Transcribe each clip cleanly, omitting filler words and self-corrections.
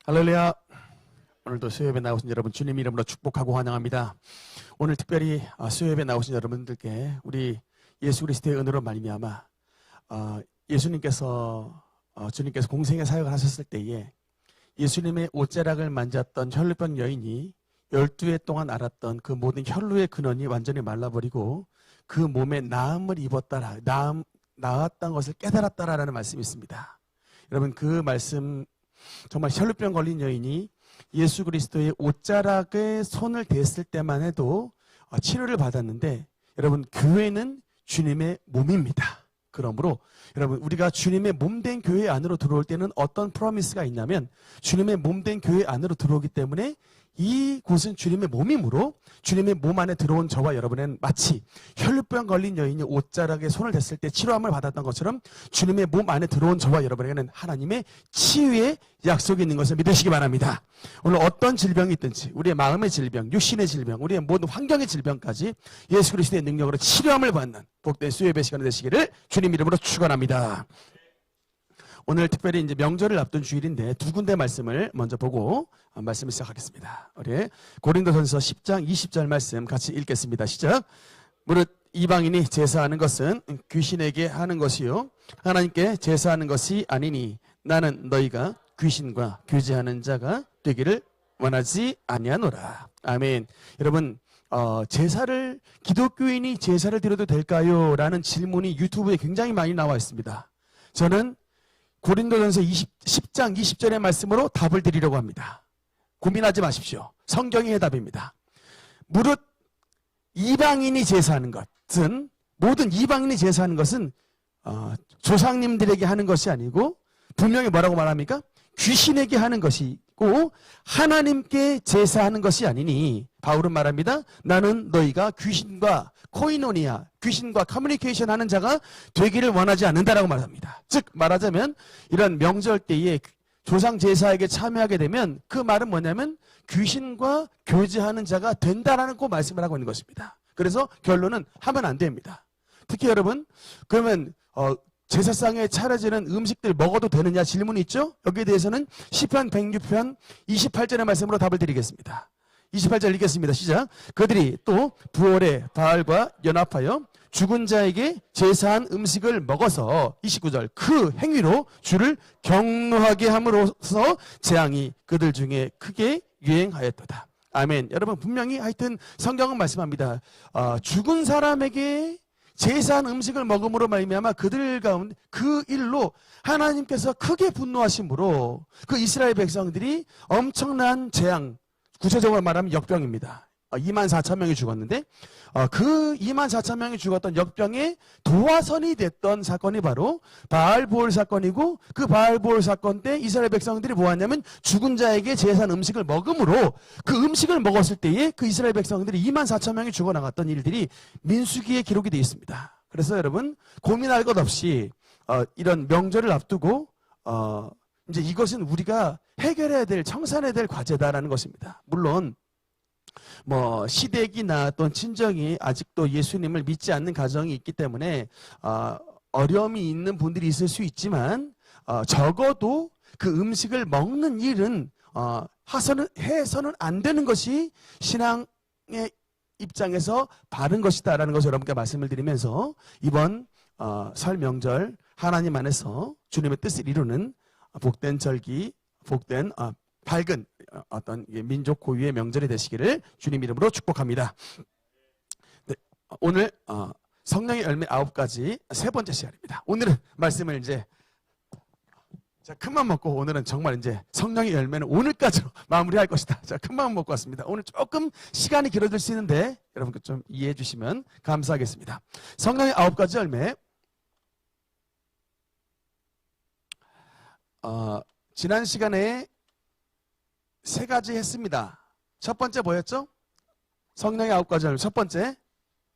할렐루야. 오늘도 수요예배 나오신 여러분 주님 이름으로 축복하고 환영합니다. 오늘 특별히 수요예배 나오신 여러분들께 우리 예수 그리스도의 은혜로 말미암아 예수님께서 주님께서 공생의 사역을 하셨을 때에 예수님의 옷자락을 만졌던 혈루병 여인이 12해 동안 앓았던 그 모든 혈루의 근원이 완전히 말라버리고 그 몸에 나음을 입었다라, 나았던 것을 깨달았다라는 말씀이 있습니다. 여러분 그 말씀 정말 혈루병 걸린 여인이 예수 그리스도의 옷자락에 손을 댔을 때만 해도 치료를 받았는데, 여러분 교회는 주님의 몸입니다. 그러므로 여러분 우리가 주님의 몸된 교회 안으로 들어올 때는 어떤 프로미스가 있냐면, 주님의 몸된 교회 안으로 들어오기 때문에 이곳은 주님의 몸이므로 주님의 몸 안에 들어온 저와 여러분은 마치 혈루병 걸린 여인이 옷자락에 손을 댔을 때 치료함을 받았던 것처럼 주님의 몸 안에 들어온 저와 여러분에게는 하나님의 치유의 약속이 있는 것을 믿으시기 바랍니다. 오늘 어떤 질병이 있든지, 우리의 마음의 질병, 육신의 질병, 우리의 모든 환경의 질병까지 예수 그리스도의 능력으로 치료함을 받는 복된 수요예배 시간이 되시기를 주님 이름으로 축원합니다. 오늘 특별히 이제 명절을 앞둔 주일인데 두 군데 말씀을 먼저 보고 말씀을 시작하겠습니다. 우리 고린도전서 10장 20절 말씀 같이 읽겠습니다. 시작. 무릇 이방인이 제사하는 것은 귀신에게 하는 것이요 하나님께 제사하는 것이 아니니 나는 너희가 귀신과 교제하는 자가 되기를 원하지 아니하노라. 아멘. 여러분 제사를 기독교인이 제사를 드려도 될까요? 라는 질문이 유튜브에 굉장히 많이 나와 있습니다. 저는 고린도전서 10장 20절의 말씀으로 답을 드리려고 합니다. 고민하지 마십시오. 성경의 해답입니다. 무릇 이방인이 제사하는 것은, 모든 이방인이 제사하는 것은 조상님들에게 하는 것이 아니고 분명히 뭐라고 말합니까? 귀신에게 하는 것이고 하나님께 제사하는 것이 아니니, 바울은 말합니다. 나는 너희가 귀신과 코이노니아, 귀신과 커뮤니케이션 하는 자가 되기를 원하지 않는다라고 말합니다. 즉 말하자면 이런 명절 때에 조상 제사에게 참여하게 되면 그 말은 뭐냐면 귀신과 교제하는 자가 된다라는 그 말씀을 하고 있는 것입니다. 그래서 결론은 하면 안 됩니다. 특히 여러분, 그러면 제사상에 차려지는 음식들 먹어도 되느냐 질문이 있죠? 여기에 대해서는 시편 106편 28절의 말씀으로 답을 드리겠습니다. 28절 읽겠습니다. 시작. 그들이 또 부월에 바알과 연합하여 죽은 자에게 제사한 음식을 먹어서 29절 그 행위로 주를 경노하게 함으로써 재앙이 그들 중에 크게 유행하였도다. 아멘. 여러분 분명히 하여튼 성경은 말씀합니다. 죽은 사람에게 제사한 음식을 먹음으로 말미암아 그들 가운데 그 일로 하나님께서 크게 분노하심으로 그 이스라엘 백성들이 엄청난 재앙, 구체적으로 말하면 역병입니다. 24,000명이 죽었는데 그 24,000명이 죽었던 역병의 도화선이 됐던 사건이 바로 바알보올 사건이고, 그 바알보올 사건 때 이스라엘 백성들이 뭐하냐면 죽은 자에게 제사한 음식을 먹음으로 그 음식을 먹었을 때에 그 이스라엘 백성들이 24,000명이 죽어나갔던 일들이 민수기에 기록이 되어 있습니다. 그래서 여러분 고민할 것 없이 이런 명절을 앞두고 이제 이것은 우리가 해결해야 될, 청산해야 될 과제다라는 것입니다. 물론 시댁이나 또는 친정이 아직도 예수님을 믿지 않는 가정이 있기 때문에 어려움이 있는 분들이 있을 수 있지만 적어도 그 음식을 먹는 일은 해서는 안 되는 것이 신앙의 입장에서 바른 것이다라는 것을 여러분께 말씀을 드리면서 이번 설 명절 하나님 안에서 주님의 뜻을 이루는 복된 절기, 복된 밝은 어떤 민족 고유의 명절이 되시기를 주님 이름으로 축복합니다. 네, 오늘 성령의 열매 9가지 세 번째 시간입니다. 오늘은 말씀을 이제 큰맘 먹고, 오늘은 정말 이제 성령의 열매는 오늘까지로 마무리할 것이다. 큰맘 먹고 왔습니다. 오늘 조금 시간이 길어질 수 있는데 여러분 좀 이해해 주시면 감사하겠습니다. 성령의 9가지 열매. 지난 시간에 세 가지 했습니다. 첫 번째 뭐였죠? 성령의 9가지 열매. 첫 번째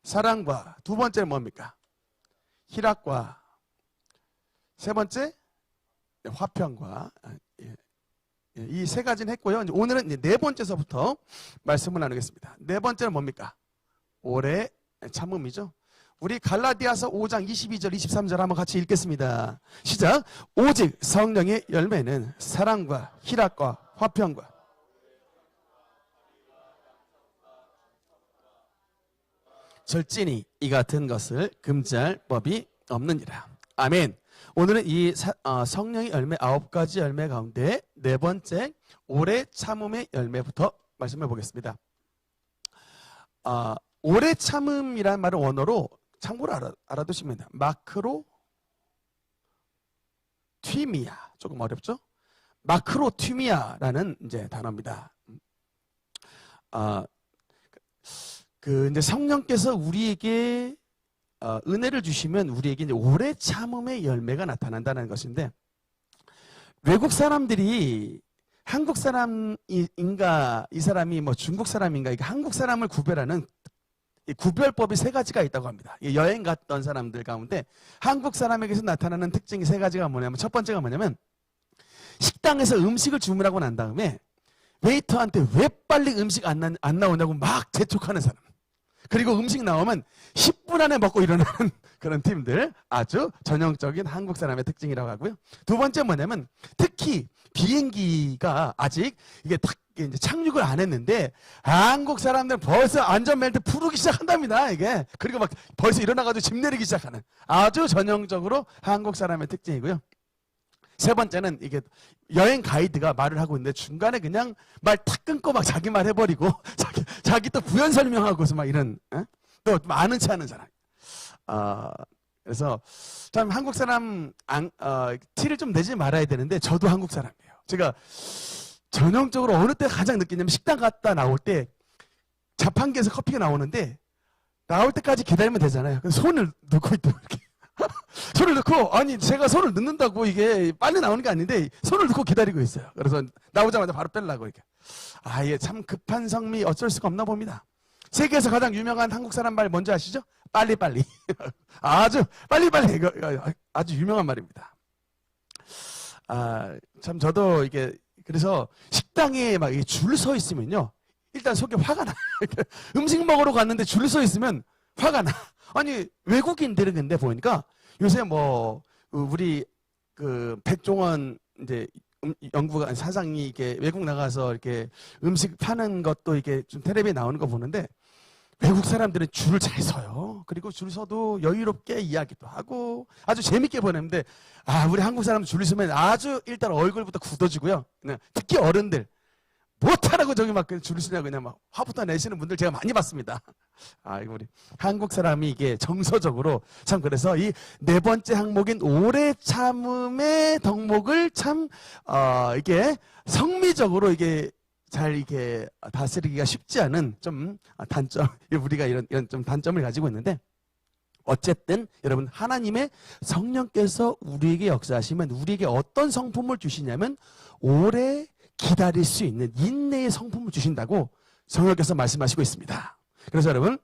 사랑과, 두 번째는 뭡니까? 희락과, 세 번째 화평과. 이 세 가지는 했고요. 오늘은 이제 네 번째서부터 말씀을 나누겠습니다. 네 번째는 뭡니까? 오래 참음이죠. 우리 갈라디아서 5장 22절 23절 한번 같이 읽겠습니다. 시작. 오직 성령의 열매는 사랑과 희락과 화평과 절진이 이 같은 것을 금지할 법이 없느니라. 아멘. 오늘은 이 성령의 열매 9가지 열매 가운데 네 번째 오래 참음의 열매부터 말씀해 보겠습니다. 오래 참음이란 말은 원어로 참고로 알아두시면 돼요. 마크로 튀미아, 조금 어렵죠? 마크로 튀미아라는 이제 단어입니다. 이제 성령께서 우리에게 은혜를 주시면 우리에게 이제 오래 참음의 열매가 나타난다는 것인데, 외국 사람들이 한국 사람인가 이 사람이 뭐 중국 사람인가 이게 한국 사람을 구별하는 이 구별법이 세 가지가 있다고 합니다. 여행 갔던 사람들 가운데 한국 사람에게서 나타나는 특징이 세 가지가 뭐냐면, 첫 번째가 뭐냐면 식당에서 음식을 주문하고 난 다음에 웨이터한테 왜 빨리 음식 안 나오냐고 막 재촉하는 사람. 그리고 음식 나오면 10분 안에 먹고 일어나는 그런 팀들, 아주 전형적인 한국 사람의 특징이라고 하고요. 두 번째 뭐냐면 특히 비행기가 아직 이게 딱 이제 착륙을 안 했는데 한국 사람들은 벌써 안전벨트 풀기 시작한답니다. 이게 그리고 막 벌써 일어나가지고 짐 내리기 시작하는 아주 전형적으로 한국 사람의 특징이고요. 세 번째는 이게 여행 가이드가 말을 하고 있는데 중간에 그냥 말 탁 끊고 막 자기 말 해버리고 자기 또 부연 설명하고서 막 이런 또 아는 체 하는 사람. 그래서 참 한국 사람 티를 좀 내지 말아야 되는데 저도 한국 사람이에요. 제가 전형적으로 어느 때 가장 느끼냐면 식당 갔다 나올 때 자판기에서 커피가 나오는데 나올 때까지 기다리면 되잖아요. 그래서 손을 넣고 있더라고요. 이렇게. 손을 넣고, 아니 제가 손을 넣는다고 이게 빨리 나오는 게 아닌데 손을 넣고 기다리고 있어요. 그래서 나오자마자 바로 빼려고 이렇게. 예, 참 급한 성미 어쩔 수가 없나 봅니다. 세계에서 가장 유명한 한국 사람 말 뭔지 아시죠? 빨리빨리. 아주 빨리빨리, 이거 아주 유명한 말입니다. 참 저도 이게 그래서 식당에 막 줄 서 있으면요, 일단 속에 화가 나. 음식 먹으러 갔는데 줄 서 있으면 화가 나. 아니 외국인들은 근데 보니까 요새 뭐 우리 그 백종원 이제 연구가 사장이 이렇게 외국 나가서 이렇게 음식 파는 것도 이렇게 좀 텔레비에 나오는 거 보는데 외국 사람들은 줄을 잘 서요. 그리고 줄 서도 여유롭게 이야기도 하고 아주 재밌게 보내는데, 우리 한국 사람 줄 서면 아주 일단 얼굴부터 굳어지고요. 특히 어른들 못하라고 저기 막 줄 서냐 그냥 막 화부터 내시는 분들 제가 많이 봤습니다. 이거 우리 한국 사람이 이게 정서적으로 참, 그래서 이 네 번째 항목인 오래 참음의 덕목을 참 이게 성미적으로 이게 잘 이게 다스리기가 쉽지 않은 좀 단점, 우리가 이런 좀 단점을 가지고 있는데, 어쨌든 여러분 하나님의 성령께서 우리에게 역사하시면 우리에게 어떤 성품을 주시냐면 오래 기다릴 수 있는 인내의 성품을 주신다고 성령께서 말씀하시고 있습니다. 그래서 여러분,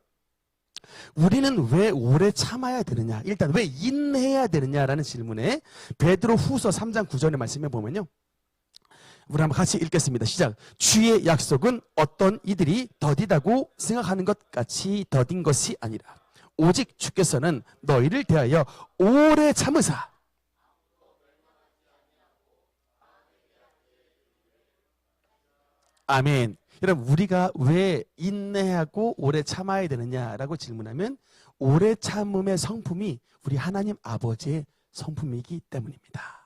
우리는 왜 오래 참아야 되느냐, 일단 왜 인내해야 되느냐라는 질문에 베드로 후서 3장 9절의 말씀에 보면요, 우리 한번 같이 읽겠습니다. 시작. 주의 약속은 어떤 이들이 더디다고 생각하는 것 같이 더딘 것이 아니라 오직 주께서는 너희를 대하여 오래 참으사 아멘. 여러분, 우리가 왜 인내하고 오래 참아야 되느냐라고 질문하면 오래 참음의 성품이 우리 하나님 아버지의 성품이기 때문입니다.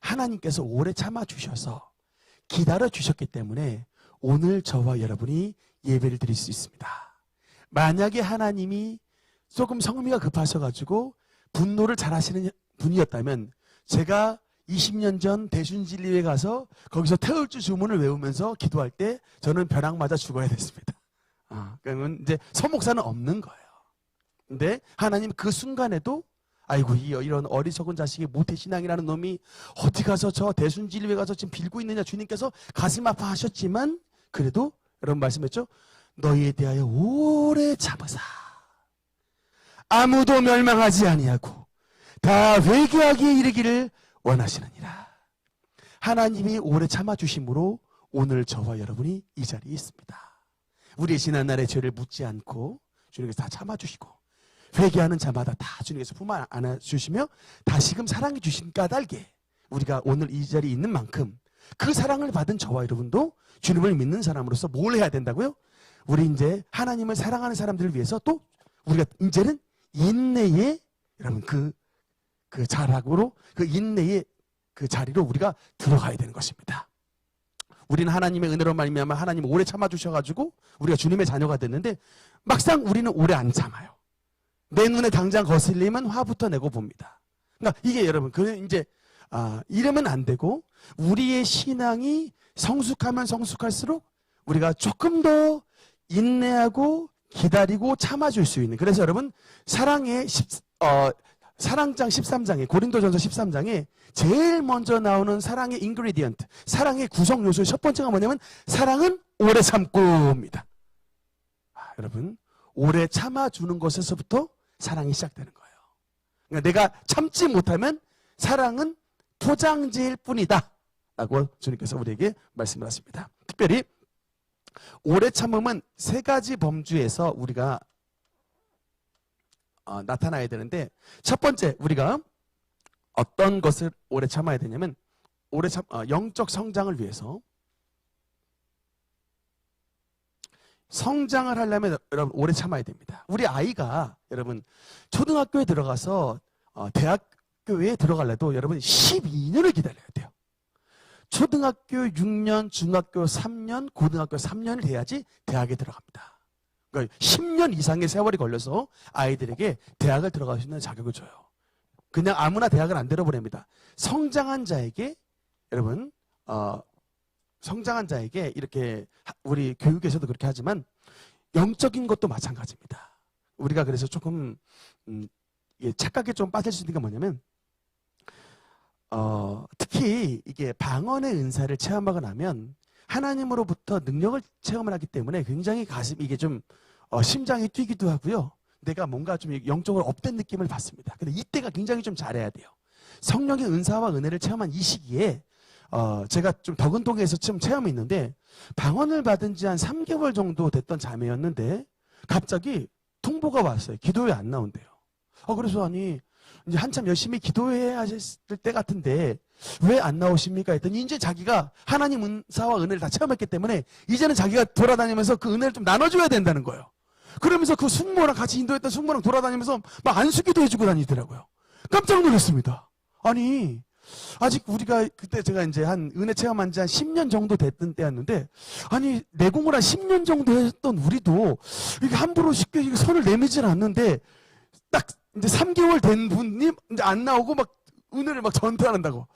하나님께서 오래 참아 주셔서 기다려 주셨기 때문에 오늘 저와 여러분이 예배를 드릴 수 있습니다. 만약에 하나님이 조금 성미가 급하셔가지고 분노를 잘 하시는 분이었다면 제가 20년 전 대순진리에 가서 거기서 태울주 주문을 외우면서 기도할 때 저는 벼락 맞아 죽어야 됐습니다. 그러면 이제 서목사는 없는 거예요. 근데 하나님 그 순간에도 아이고 이런 어리석은 자식이 모태신앙이라는 놈이 어디 가서 저 대순진리에 가서 지금 빌고 있느냐, 주님께서 가슴 아파하셨지만 그래도 여러분 말씀했죠? 너희에 대하여 오래 참으사 아무도 멸망하지 아니하고 다 회개하기에 이르기를 원하시느니라. 하나님이 오래 참아주심으로 오늘 저와 여러분이 이 자리에 있습니다. 우리의 지난날의 죄를 묻지 않고 주님께서 다 참아주시고 회개하는 자마다 다 주님께서 품 안아주시며 다시금 사랑해 주신 까닭에 우리가 오늘 이 자리에 있는 만큼 그 사랑을 받은 저와 여러분도 주님을 믿는 사람으로서 뭘 해야 된다고요? 우리 이제 하나님을 사랑하는 사람들을 위해서 또 우리가 이제는 인내의 여러분 그 자락으로 그 인내의 그 자리로 우리가 들어가야 되는 것입니다. 우리는 하나님의 은혜로 말미암아 하나님 오래 참아 주셔가지고 우리가 주님의 자녀가 됐는데 막상 우리는 오래 안 참아요. 내 눈에 당장 거슬리면 화부터 내고 봅니다. 그러니까 이게 여러분 이제 이러면 안 되고 우리의 신앙이 성숙하면 성숙할수록 우리가 조금 더 인내하고 기다리고 참아줄 수 있는, 그래서 여러분 사랑장 13장에 고린도전서 13장에 제일 먼저 나오는 사랑의 인그리디언트, 사랑의 구성 요소의 첫 번째가 뭐냐면 사랑은 오래 참고입니다. 여러분 오래 참아주는 것에서부터 사랑이 시작되는 거예요. 그러니까 내가 참지 못하면 사랑은 포장지일 뿐이다 라고 주님께서 우리에게 말씀을 하십니다. 특별히 오래 참음은 세 가지 범주에서 우리가 나타나야 되는데, 첫 번째 우리가 어떤 것을 오래 참아야 되냐면 영적 성장을 위해서, 성장을 하려면 여러분 오래 참아야 됩니다. 우리 아이가 여러분 초등학교에 들어가서 대학교에 들어가려도 여러분 12년을 기다려야 돼요. 초등학교 6년, 중학교 3년, 고등학교 3년을 해야지 대학에 들어갑니다. 그러니까 10년 이상의 세월이 걸려서 아이들에게 대학을 들어갈 수 있는 자격을 줘요. 그냥 아무나 대학을 안 들어보냅니다. 성장한 자에게 여러분 성장한 자에게 이렇게 우리 교육에서도 그렇게 하지만 영적인 것도 마찬가지입니다. 우리가 그래서 조금 착각에 좀 빠질 수 있는 게 뭐냐면 특히 이게 방언의 은사를 체험하고 나면 하나님으로부터 능력을 체험을 하기 때문에 굉장히 이게 좀 심장이 뛰기도 하고요. 내가 뭔가 좀 영적으로 업된 느낌을 받습니다. 근데 이때가 굉장히 좀 잘해야 돼요. 성령의 은사와 은혜를 체험한 이 시기에 제가 좀 덕은동에서 좀 체험이 있는데, 방언을 받은 지 한 3개월 정도 됐던 자매였는데 갑자기 통보가 왔어요. 기도회 안 나온대요. 그래서 아니 이제 한참 열심히 기도해야 하셨을 때 같은데 왜 안 나오십니까? 했더니 이제 자기가 하나님 은사와 은혜를 다 체험했기 때문에 이제는 자기가 돌아다니면서 그 은혜를 좀 나눠줘야 된다는 거예요. 그러면서 그 숙모랑 같이 인도했던 숙모랑 돌아다니면서 막 안수기도 해주고 다니더라고요. 깜짝 놀랐습니다. 아니 아직 우리가 그때 제가 이제 한 은혜 체험한 지 한 10년 정도 됐던 때였는데, 아니 내공을 한 10년 정도 했던 우리도 이게 함부로 쉽게 이게 손을 내밀지는 않는데 딱 이제 3개월 된 분이 이제 안 나오고 막 은혜를 막 전달한다고.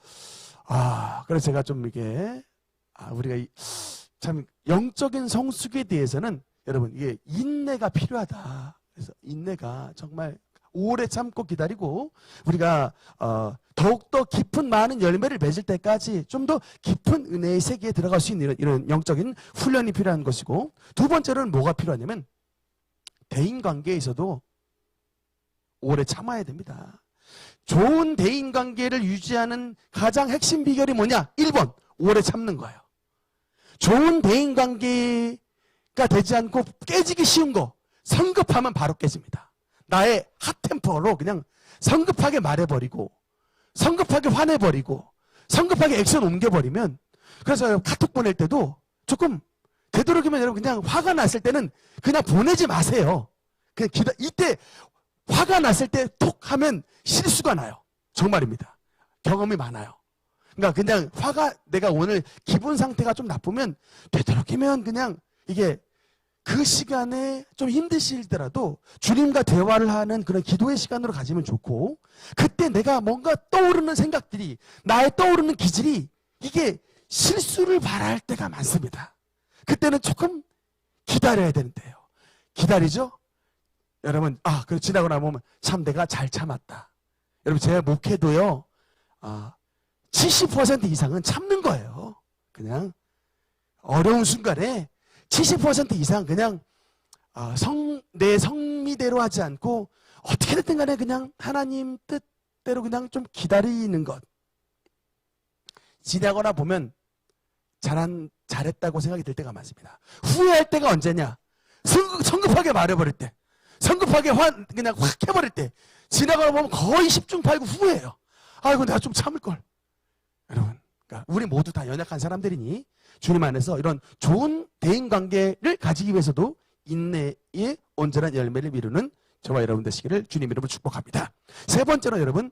그래서 제가 좀 이게 우리가 참 영적인 성숙에 대해서는 여러분 이게 인내가 필요하다. 그래서 인내가 정말 오래 참고 기다리고 우리가 더욱더 깊은 많은 열매를 맺을 때까지 좀 더 깊은 은혜의 세계에 들어갈 수 있는 이런 영적인 훈련이 필요한 것이고, 두 번째로는 뭐가 필요하냐면 대인관계에서도 오래 참아야 됩니다. 좋은 대인관계를 유지하는 가장 핵심 비결이 뭐냐? 1번 오래 참는 거예요. 좋은 대인관계가 되지 않고 깨지기 쉬운 거, 성급하면 바로 깨집니다. 나의 핫템퍼로 그냥 성급하게 말해버리고 성급하게 화내버리고 성급하게 액션 옮겨버리면, 그래서 카톡 보낼 때도 조금 되도록이면 여러분 그냥 화가 났을 때는 그냥 보내지 마세요. 그냥 이때 화가 났을 때 톡 하면 실수가 나요. 정말입니다. 경험이 많아요. 그러니까 그냥 내가 오늘 기분 상태가 좀 나쁘면 되도록이면 그냥 이게 그 시간에 좀 힘드시더라도 주님과 대화를 하는 그런 기도의 시간으로 가지면 좋고, 그때 내가 뭔가 떠오르는 생각들이, 나의 떠오르는 기질이 이게 실수를 바랄 때가 많습니다. 그때는 조금 기다려야 되는데요. 기다리죠? 여러분, 그리고 지나고 나면 참 내가 잘 참았다. 여러분, 제가 목회도요, 70% 이상은 참는 거예요. 그냥 어려운 순간에 70% 이상 그냥 내 성미대로 하지 않고 어떻게 됐든 간에 그냥 하나님 뜻대로 그냥 좀 기다리는 것. 지나거나 보면 잘했다고 생각이 들 때가 많습니다. 후회할 때가 언제냐? 성급하게 말해버릴 때, 성급하게 그냥 확 해버릴 때, 지나가다 보면 거의 10중 8구 후회해요. 아이고 내가 좀 참을걸. 여러분 그러니까 우리 모두 다 연약한 사람들이니 주님 안에서 이런 좋은 대인관계를 가지기 위해서도 인내의 온전한 열매를 미루는 저와 여러분 되시기를 주님 이름으로 축복합니다. 세 번째로 여러분,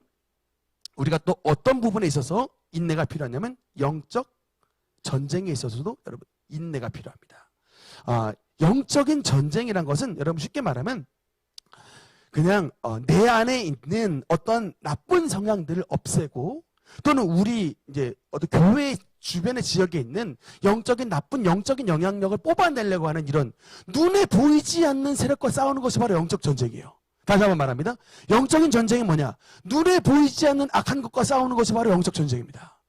우리가 또 어떤 부분에 있어서 인내가 필요하냐면 영적 전쟁에 있어서도 여러분 인내가 필요합니다. 영적인 전쟁이란 것은 여러분 쉽게 말하면 그냥 내 안에 있는 어떤 나쁜 성향들을 없애고 또는 우리 이제 어떤 교회 주변의 지역에 있는 영적인 나쁜 영적인 영향력을 뽑아내려고 하는 이런 눈에 보이지 않는 세력과 싸우는 것이 바로 영적 전쟁이에요. 다시 한번 말합니다. 영적인 전쟁이 뭐냐? 눈에 보이지 않는 악한 것과 싸우는 것이 바로 영적 전쟁입니다.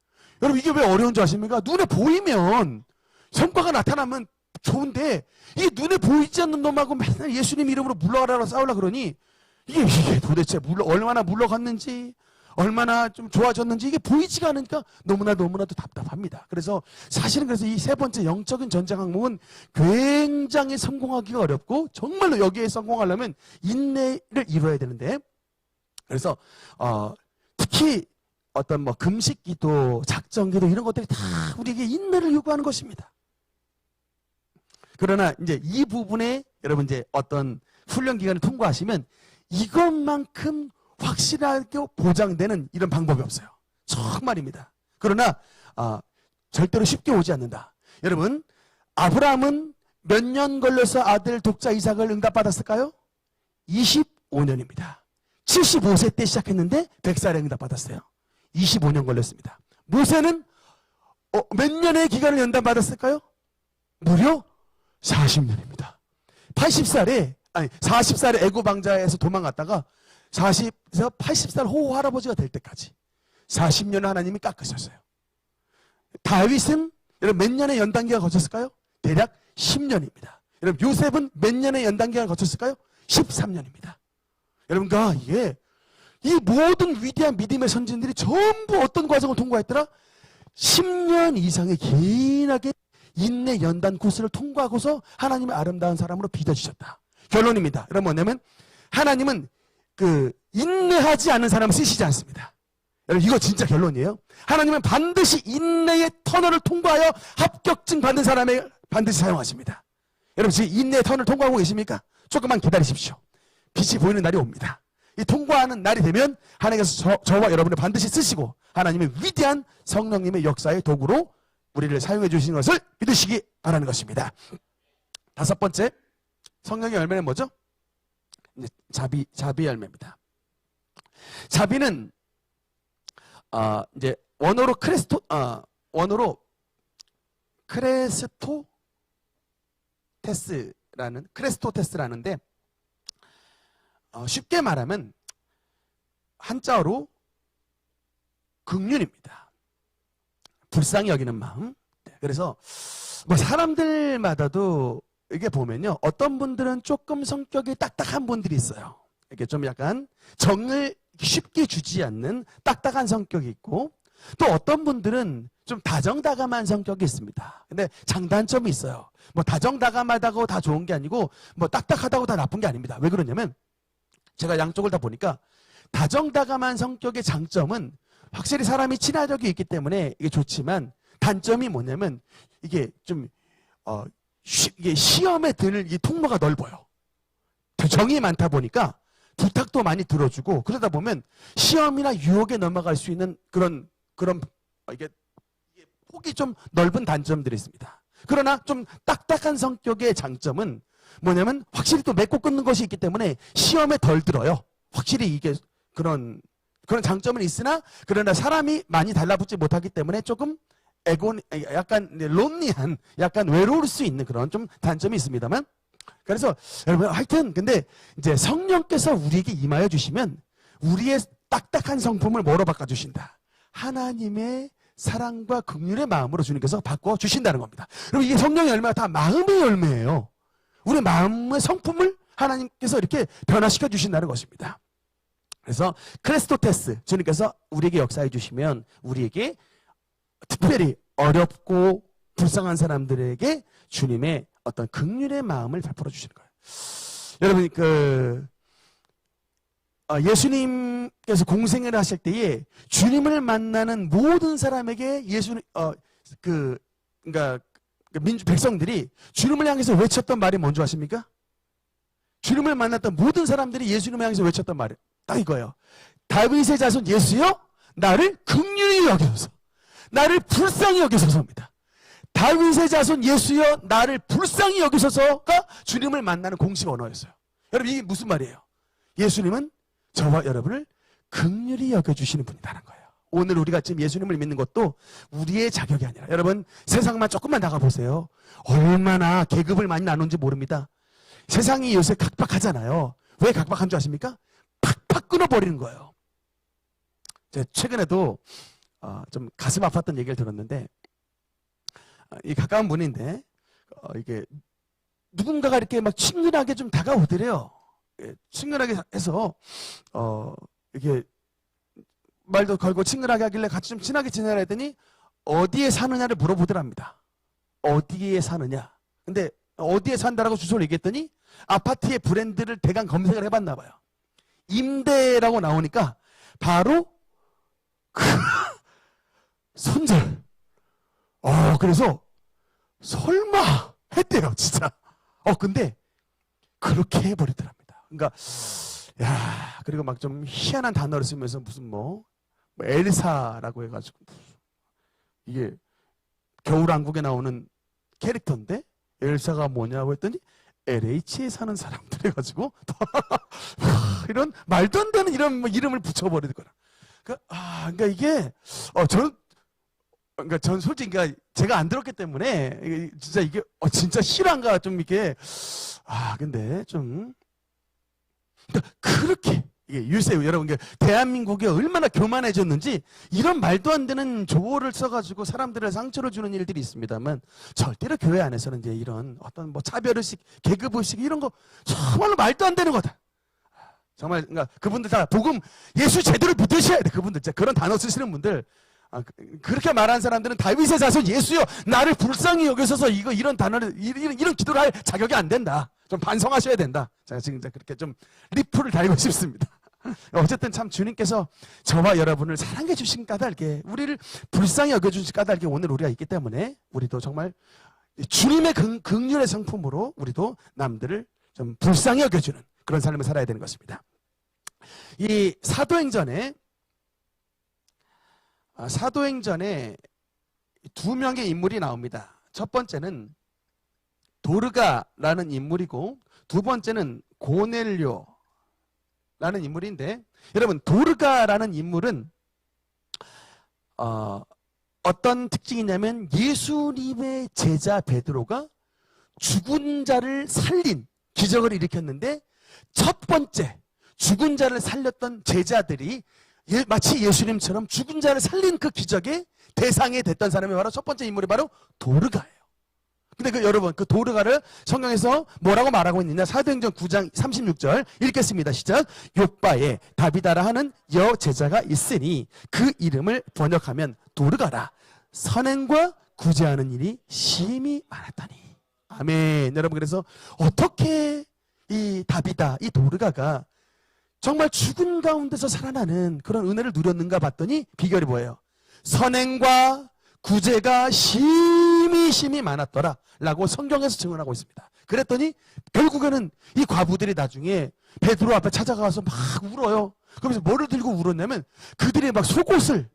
여러분 이게 왜 어려운 줄 아십니까? 눈에 보이면 성과가 나타나면 좋은데 이 눈에 보이지 않는 놈하고 맨날 예수님 이름으로 물러가라고 싸우려 그러니 이게 도대체 얼마나 물러갔는지 얼마나 좀 좋아졌는지 이게 보이지가 않으니까 너무나도 답답합니다. 그래서 사실은 그래서 이 세 번째 영적인 전쟁 항목은 굉장히 성공하기가 어렵고 정말로 여기에 성공하려면 인내를 이루어야 되는데 그래서 특히 어떤 뭐 금식 기도, 작정 기도 이런 것들이 다 우리에게 인내를 요구하는 것입니다. 그러나 이제 이 부분에 여러분 이제 어떤 훈련 기간을 통과하시면 이것만큼 확실하게 보장되는 이런 방법이 없어요. 정말입니다. 그러나 절대로 쉽게 오지 않는다. 여러분 아브라함은 몇 년 걸려서 아들 독자 이삭을 응답받았을까요? 25년입니다. 75세 때 시작했는데 100살에 응답받았어요. 25년 걸렸습니다. 모세는 몇 년의 기간을 연단받았을까요? 무려 40년입니다. 40살에 애굽 왕자에서 도망갔다가 40에서 80살 호호 할아버지가 될 때까지 40년을 하나님이 깎으셨어요. 다윗은 여러분 몇 년의 연단기가 거쳤을까요? 대략 10년입니다. 여러분 요셉은 몇 년의 연단기가 거쳤을까요? 13년입니다. 여러분 이게 이 모든 위대한 믿음의 선진들이 전부 어떤 과정을 통과했더라? 10년 이상의 긴하게 인내 연단 코스를 통과하고서 하나님의 아름다운 사람으로 빚어주셨다. 결론입니다. 여러분 뭐냐면 하나님은 인내하지 않는 사람을 쓰시지 않습니다. 여러분 이거 진짜 결론이에요. 하나님은 반드시 인내의 터널을 통과하여 합격증 받는 사람을 반드시 사용하십니다. 여러분 지금 인내의 터널을 통과하고 계십니까? 조금만 기다리십시오. 빛이 보이는 날이 옵니다. 이 통과하는 날이 되면 하나님께서 저와 여러분을 반드시 쓰시고 하나님의 위대한 성령님의 역사의 도구로 우리를 사용해 주시는 것을 믿으시기 바라는 것입니다. 다섯 번째 성령의 열매는 뭐죠? 자비 열매입니다. 자비는 이제 원어로 크레스토테스라는데 쉽게 말하면 한자어로 긍휼입니다. 불쌍히 여기는 마음. 그래서 뭐 사람들마다도 이게 보면요, 어떤 분들은 조금 성격이 딱딱한 분들이 있어요. 이렇게 좀 약간 정을 쉽게 주지 않는 딱딱한 성격이 있고, 또 어떤 분들은 좀 다정다감한 성격이 있습니다. 근데 장단점이 있어요. 뭐 다정다감하다고 다 좋은 게 아니고 뭐 딱딱하다고 다 나쁜 게 아닙니다. 왜 그러냐면 제가 양쪽을 다 보니까 다정다감한 성격의 장점은 확실히 사람이 친화력이 있기 때문에 이게 좋지만, 단점이 뭐냐면 이게 좀 이게 시험에 드는 이 통로가 넓어요. 정이 많다 보니까 부탁도 많이 들어주고, 그러다 보면 시험이나 유혹에 넘어갈 수 있는 그런 이게 폭이 좀 넓은 단점들이 있습니다. 그러나 좀 딱딱한 성격의 장점은 뭐냐면 확실히 또 맺고 끊는 것이 있기 때문에 시험에 덜 들어요. 확실히 이게 그런 장점은 있으나, 그러나 사람이 많이 달라붙지 못하기 때문에 조금 약간 론리한, 약간 외로울 수 있는 그런 좀 단점이 있습니다만, 그래서 여러분 하여튼 근데 이제 성령께서 우리에게 임하여 주시면 우리의 딱딱한 성품을 뭐로 바꿔주신다? 하나님의 사랑과 긍휼의 마음으로 주님께서 바꿔주신다는 겁니다. 그리고 이게 성령의 열매가 다 마음의 열매예요. 우리 마음의 성품을 하나님께서 이렇게 변화시켜 주신다는 것입니다. 그래서 크레스토테스, 주님께서 우리에게 역사해 주시면 우리에게 특별히 어렵고 불쌍한 사람들에게 주님의 어떤 긍휼의 마음을 베풀어 주시는 거예요. 여러분 예수님께서 공생을 하실 때에 주님을 만나는 모든 사람에게 그러니까 민주 백성들이 주님을 향해서 외쳤던 말이 뭔지 아십니까? 주님을 만났던 모든 사람들이 예수님을 향해서 외쳤던 말이 딱 이거예요. 다윗의 자손 예수여, 나를 긍휼히 여기소서. 나를 불쌍히 여기소서입니다. 다윗의 자손 예수여, 나를 불쌍히 여기소서가 주님을 만나는 공식 언어였어요. 여러분, 이게 무슨 말이에요? 예수님은 저와 여러분을 긍휼히 여겨주시는 분이라는 거예요. 오늘 우리가 지금 예수님을 믿는 것도 우리의 자격이 아니라, 여러분 세상만 조금만 나가보세요. 얼마나 계급을 많이 나눈지 모릅니다. 세상이 요새 각박하잖아요. 왜 각박한 줄 아십니까? 팍팍 끊어버리는 거예요. 제가 최근에도 좀 가슴 아팠던 얘기를 들었는데, 이 가까운 분인데 이게 누군가가 이렇게 막 친근하게 좀 다가오더래요. 친근하게 해서 이게 말도 걸고 친근하게 하길래 같이 좀 친하게 지내라 했더니 어디에 사느냐를 물어보더랍니다. 어디에 사느냐. 근데 어디에 산다라고 주소를 얘기했더니 아파트의 브랜드를 대강 검색을 해봤나 봐요. 임대라고 나오니까 바로 그 손절. 그래서 설마 했대요, 진짜. 근데 그렇게 해버리더랍니다. 그러니까 그리고 막 좀 희한한 단어를 쓰면서 무슨 엘사라고 해가지고, 이게 겨울왕국에 나오는 캐릭터인데 엘사가 뭐냐고 했더니 LH에 사는 사람들 해가지고 이런 말도 안 되는 이런 이름을 붙여버리더라. 그러니까 이게 전 솔직히 제가 안 들었기 때문에 진짜 이게 진짜 실화인가 좀 이게 근데 좀 그렇게 이게 유세요. 여러분, 대한민국이 얼마나 교만해졌는지 이런 말도 안 되는 조어를 써가지고 사람들을 상처를 주는 일들이 있습니다만, 절대로 교회 안에서는 이제 이런 어떤 차별의식, 계급의식 이런 거 정말로 말도 안 되는 거다. 정말 그분들 다 복음 예수 제대로 믿으셔야 돼. 그분들 진짜 그런 단어 쓰시는 분들, 그렇게 말하는 사람들은 다윗의 자손 예수여, 나를 불쌍히 여기소서, 이런 단어를 이런 기도를 할 자격이 안 된다. 좀 반성하셔야 된다. 제가 지금 그렇게 좀 리프를 달고 싶습니다. 어쨌든 참 주님께서 저와 여러분을 사랑해 주신 까닭에, 우리를 불쌍히 여겨주신 까닭에 오늘 우리가 있기 때문에, 우리도 정말 주님의 긍휼의 성품으로 우리도 남들을 좀 불쌍히 여겨주는 그런 삶을 살아야 되는 것입니다. 이 사도행전에 두 명의 인물이 나옵니다. 첫 번째는 도르가라는 인물이고, 두 번째는 고넬료라는 인물인데, 여러분 도르가라는 인물은 어떤 특징이 있냐면, 예수님의 제자 베드로가 죽은 자를 살린 기적을 일으켰는데, 첫 번째 죽은 자를 살렸던 제자들이 마치 예수님처럼 죽은 자를 살린 그 기적의 대상이 됐던 사람이 바로 첫 번째 인물이 바로 도르가예요. 근데 여러분, 그 도르가를 성경에서 뭐라고 말하고 있느냐? 사도행전 9장 36절 읽겠습니다. 시작. 요바에 다비다라 하는 여제자가 있으니 그 이름을 번역하면 도르가라. 선행과 구제하는 일이 심히 많았다니. 아멘. 여러분, 그래서 어떻게 이 다비다, 이 도르가가 정말 죽은 가운데서 살아나는 그런 은혜를 누렸는가 봤더니 비결이 뭐예요? 선행과 구제가 심히 많았더라 라고 성경에서 증언하고 있습니다. 그랬더니 결국에는 이 과부들이 나중에 베드로 앞에 찾아가서 막 울어요. 그러면서 뭐를 들고 울었냐면, 그들이 막 속옷을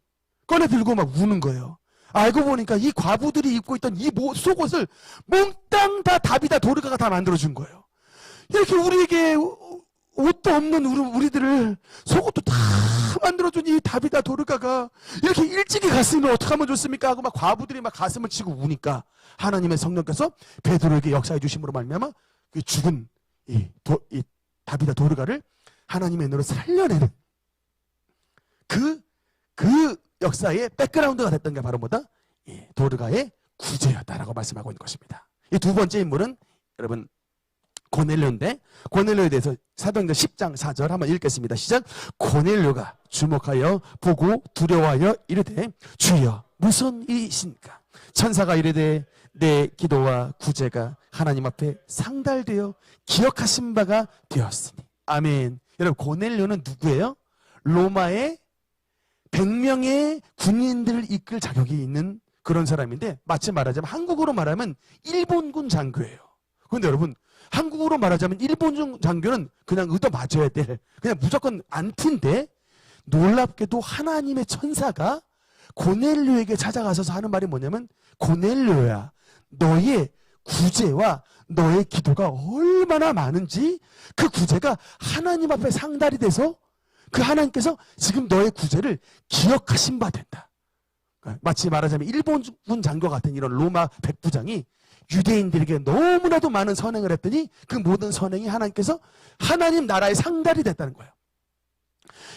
꺼내 들고 막 우는 거예요. 알고 보니까 이 과부들이 입고 있던 이 속옷을 몽땅 다 다비다 도르가가 다 만들어준 거예요. 이렇게 우리에게 옷도 없는 우리들을 속옷도 다 만들어준 이 다비다 도르가가 이렇게 일찍이 갔으면 어떡하면 좋습니까? 하고 막 과부들이 막 가슴을 치고 우니까 하나님의 성령께서 베드로에게 역사해 주심으로 말미암아 그 죽은 이 다비다 도르가를 하나님의 은혜로 살려내는 그 역사의 백그라운드가 됐던 게 바로 뭐다? 도르가의 구제였다라고 말씀하고 있는 것입니다. 이 두 번째 인물은 여러분 고넬료인데, 고넬료에 대해서 사도행전 10장 4절 한번 읽겠습니다. 시작. 고넬료가 주목하여 보고 두려워하여 이르되 주여 무슨 일이신가? 천사가 이르되 내 기도와 구제가 하나님 앞에 상달되어 기억하신 바가 되었으니. 아멘. 여러분 고넬료는 누구예요? 로마의 100명의 군인들을 이끌 자격이 있는 그런 사람인데 마치 말하자면 한국으로 말하면 일본군 장교예요. 그런데 여러분 한국으로 말하자면 일본군 장교는 그냥 의도 맞아야 될 그냥 무조건 안티인데 놀랍게도 하나님의 천사가 고넬료에게 찾아가서 하는 말이 뭐냐면 고넬료야 너의 구제와 너의 기도가 얼마나 많은지 그 구제가 하나님 앞에 상달이 돼서 그 하나님께서 지금 너의 구제를 기억하신 바 된다. 마치 말하자면 일본군 장교 같은 이런 로마 백부장이 유대인들에게 너무나도 많은 선행을 했더니 그 모든 선행이 하나님께서 하나님 나라의 상달이 됐다는 거예요.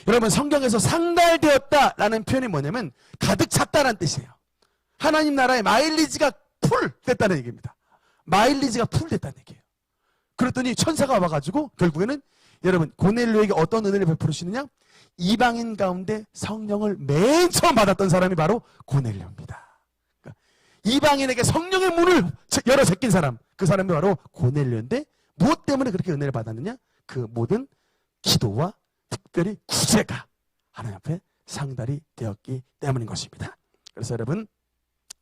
여러분 성경에서 상달되었다라는 표현이 뭐냐면 가득 찼다는 뜻이에요. 하나님 나라의 마일리지가 풀 됐다는 얘기입니다. 마일리지가 풀 됐다는 얘기예요. 그랬더니 천사가 와가지고 결국에는 여러분 고넬료에게 어떤 은혜를 베풀으시느냐? 이방인 가운데 성령을 맨 처음 받았던 사람이 바로 고넬료입니다. 그러니까 이방인에게 성령의 문을 열어 제낀 사람, 그 사람이 바로 고넬료인데 무엇 때문에 그렇게 은혜를 받았느냐? 그 모든 기도와 특별히 구제가 하나님 앞에 상달이 되었기 때문인 것입니다. 그래서 여러분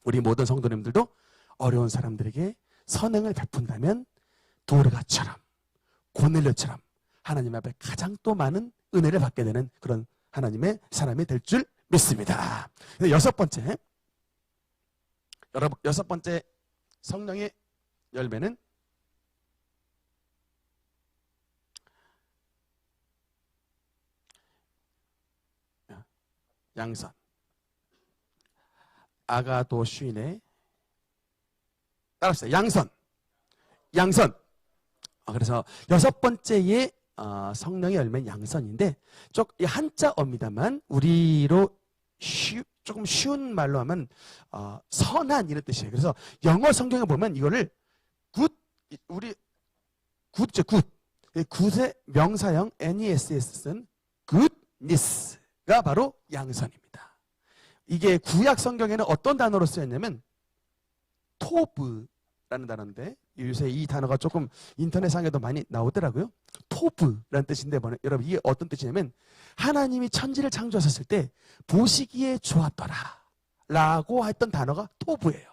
우리 모든 성도님들도 어려운 사람들에게 선행을 베푼다면 도르가처럼 고넬료처럼 하나님 앞에 가장 또 많은 은혜를 받게 되는 그런 하나님의 사람이 될 줄 믿습니다. 여섯 번째 성령의 열매는 양선. 아가도 쉰의 따라합시다. 양선. 그래서 여섯 번째의 성령의 열매는 양선인데 한자어입니다만 우리로 조금 쉬운 말로 하면 선한 이런 뜻이에요. 그래서 영어 성경에 보면 이거를 굿의 명사형 NESS 쓴 goodness가 바로 양선입니다. 이게 구약 성경에는 어떤 단어로 쓰였냐면 토브라는 단어인데 요새 이 단어가 조금 인터넷상에도 많이 나오더라고요. 토브라는 뜻인데 여러분 이게 어떤 뜻이냐면 하나님이 천지를 창조하셨을 때 보시기에 좋았더라 라고 했던 단어가 토브예요.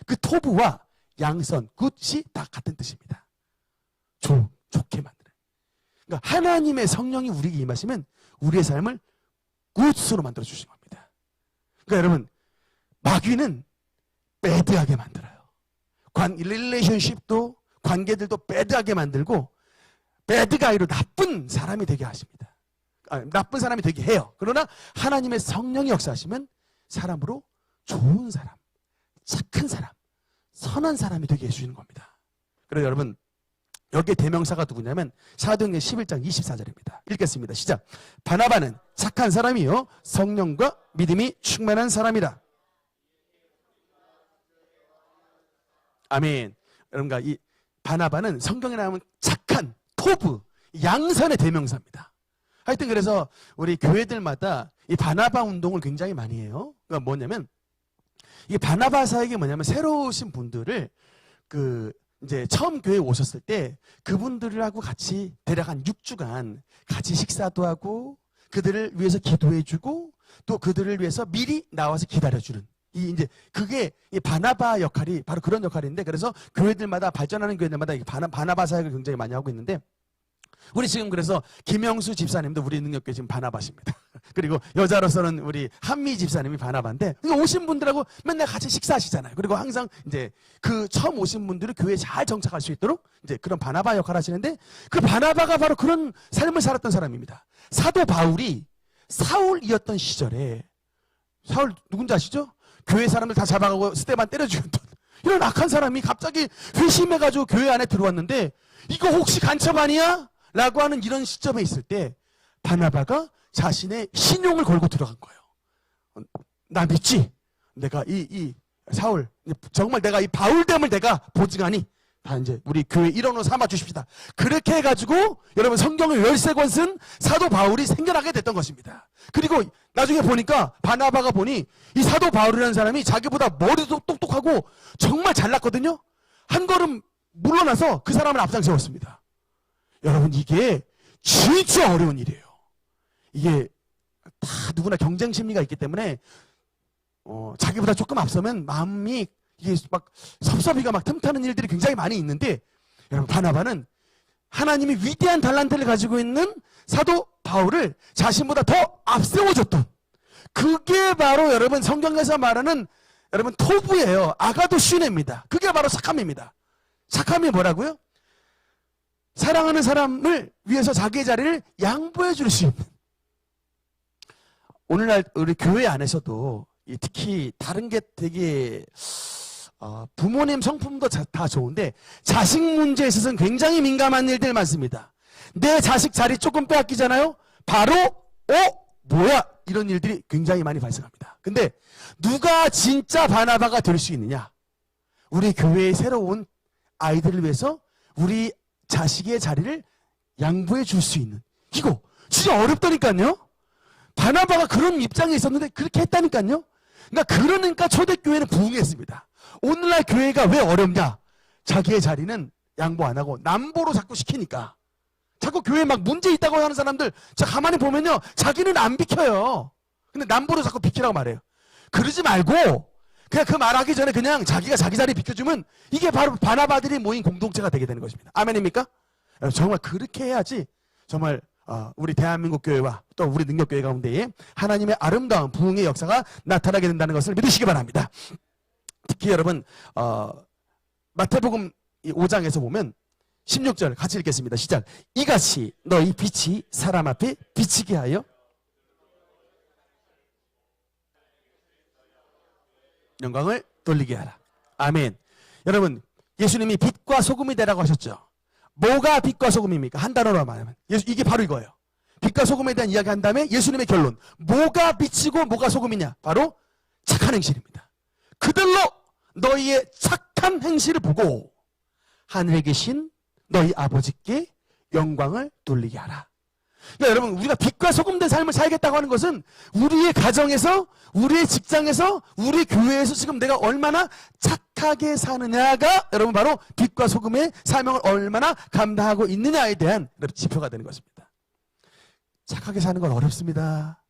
그 토브와 양선, 굿이 다 같은 뜻입니다. 좋게 만드는. 그러니까 하나님의 성령이 우리에게 임하시면 우리의 삶을 굿으로 만들어 주신 겁니다. 그러니까 여러분 마귀는 배드하게 만들어요. 릴레이션십도 관계들도 배드하게 만들고 배드가이로 나쁜 사람이 되게 하십니다. 나쁜 사람이 되게 해요. 그러나 하나님의 성령이 역사하시면 사람으로 좋은 사람, 착한 사람, 선한 사람이 되게 해주시는 겁니다. 그래서 여러분 여기에 대명사가 누구냐면 사도행전 11장 24절입니다. 읽겠습니다. 시작. 바나바는 착한 사람이요 성령과 믿음이 충만한 사람이라. 아멘. 그러니까 이 바나바는 성경에 나오면 착한 토브, 양선의 대명사입니다. 하여튼 그래서 우리 교회들마다 이 바나바 운동을 굉장히 많이 해요. 그러니까 뭐냐면 이 바나바사에게 뭐냐면 새로 오신 분들을 이제 처음 교회에 오셨을 때 그분들하고 같이 대략 한 6주간 같이 식사도 하고 그들을 위해서 기도해주고 또 그들을 위해서 미리 나와서 기다려주는 이제 그게 이 바나바 역할이 바로 그런 역할인데 그래서 교회들마다 발전하는 교회들마다 이 바나바 사역을 굉장히 많이 하고 있는데 우리 지금 그래서 김영수 집사님도 우리 능력교회 지금 바나바십니다. 그리고 여자로서는 우리 한미 집사님이 바나바인데 오신 분들하고 맨날 같이 식사하시잖아요. 그리고 항상 이제 그 처음 오신 분들이 교회에 잘 정착할 수 있도록 이제 그런 바나바 역할을 하시는데 그 바나바가 바로 그런 삶을 살았던 사람입니다. 사도 바울이 사울이었던 시절에 사울 누군지 아시죠? 교회 사람들 다 잡아가고 스테반 때려 죽였던 이런 악한 사람이 갑자기 회심해가지고 교회 안에 들어왔는데 이거 혹시 간첩 아니야? 라고 하는 이런 시점에 있을 때 바나바가 자신의 신용을 걸고 들어간 거예요. 나 믿지? 내가 이 사울 정말 내가 이 바울됨을 내가 보증하니 다 이제 우리 교회 일원으로 삼아 주십시다. 그렇게 해가지고 여러분 성경을 13권 쓴 사도 바울이 생겨나게 됐던 것입니다. 그리고 나중에 보니까 바나바가 보니 이 사도 바울이라는 사람이 자기보다 머리도 똑똑하고 정말 잘났거든요. 한 걸음 물러나서 그 사람을 앞장 세웠습니다. 여러분 이게 진짜 어려운 일이에요. 이게 다 누구나 경쟁 심리가 있기 때문에 자기보다 조금 앞서면 마음이 이게 막 섭섭이가 막 틈타는 일들이 굉장히 많이 있는데, 여러분 바나바는 하나님이 위대한 달란트를 가지고 있는 사도 바울을 자신보다 더 앞세워줬던, 그게 바로 여러분 성경에서 말하는 여러분 토부예요. 아가도슈네입니다. 그게 바로 착함입니다. 착함이 뭐라고요? 사랑하는 사람을 위해서 자기의 자리를 양보해 줄 수 있는. 오늘날 우리 교회 안에서도 특히 다른 게 되게 부모님 성품도 다 좋은데 자식 문제에 있어서는 굉장히 민감한 일들 많습니다. 내 자식 자리 조금 빼앗기잖아요. 바로 뭐야? 이런 일들이 굉장히 많이 발생합니다. 근데 누가 진짜 바나바가 될 수 있느냐? 우리 교회의 새로운 아이들을 위해서 우리 자식의 자리를 양보해 줄 수 있는, 이거 진짜 어렵다니까요. 바나바가 그런 입장에 있었는데 그렇게 했다니까요. 그러니까 초대교회는 부흥했습니다. 오늘날 교회가 왜 어렵냐? 자기의 자리는 양보 안 하고 남보로 자꾸 시키니까. 자꾸 교회에 막 문제 있다고 하는 사람들 가만히 보면요, 자기는 안 비켜요. 근데 남보로 자꾸 비키라고 말해요. 그러지 말고 그냥 그 말하기 전에 그냥 자기가 자기 자리 비켜주면 이게 바로 바나바들이 모인 공동체가 되게 되는 것입니다. 아멘입니까? 정말 그렇게 해야지 정말 우리 대한민국 교회와 또 우리 능력교회 가운데에 하나님의 아름다운 부흥의 역사가 나타나게 된다는 것을 믿으시기 바랍니다. 특히 여러분 마태복음 5장에서 보면 16절 같이 읽겠습니다. 시작. 이같이 너희 빛이 사람 앞에 비치게 하여 영광을 돌리게 하라. 아멘. 여러분, 예수님이 빛과 소금이 되라고 하셨죠. 뭐가 빛과 소금입니까? 한 단어로 말하면 이게 바로 이거예요. 빛과 소금에 대한 이야기 한 다음에 예수님의 결론. 뭐가 빛이고 뭐가 소금이냐? 바로 착한 행실입니다. 그들로 너희의 착한 행실을 보고 하늘에 계신 너희 아버지께 영광을 돌리게 하라. 그러니까 여러분, 우리가 빛과 소금된 삶을 살겠다고 하는 것은 우리의 가정에서, 우리의 직장에서, 우리 교회에서 지금 내가 얼마나 착하게 사느냐가 여러분 바로 빛과 소금의 사명을 얼마나 감당하고 있느냐에 대한 지표가 되는 것입니다. 착하게 사는 건 어렵습니다.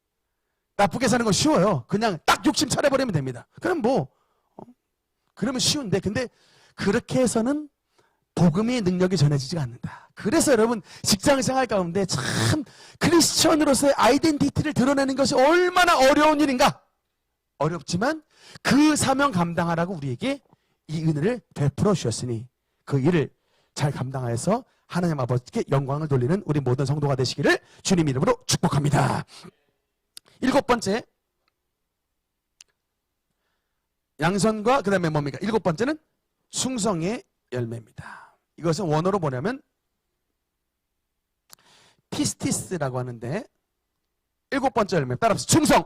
나쁘게 사는 건 쉬워요. 그냥 딱 욕심 차려버리면 됩니다. 그럼 그러면 쉬운데, 근데 그렇게 해서는 복음의 능력이 전해지지가 않는다. 그래서 여러분 직장 생활 가운데 참 크리스천으로서의 아이덴티티를 드러내는 것이 얼마나 어려운 일인가. 어렵지만 그 사명 감당하라고 우리에게 이 은혜를 베풀어 주셨으니 그 일을 잘 감당하여서 하나님 아버지께 영광을 돌리는 우리 모든 성도가 되시기를 주님 이름으로 축복합니다. 7번째, 양선과 그 다음에 뭡니까? 7번째는 충성의 열매입니다. 이것은 원어로 뭐냐면 피스티스라고 하는데 7번째 열매 따라서 충성.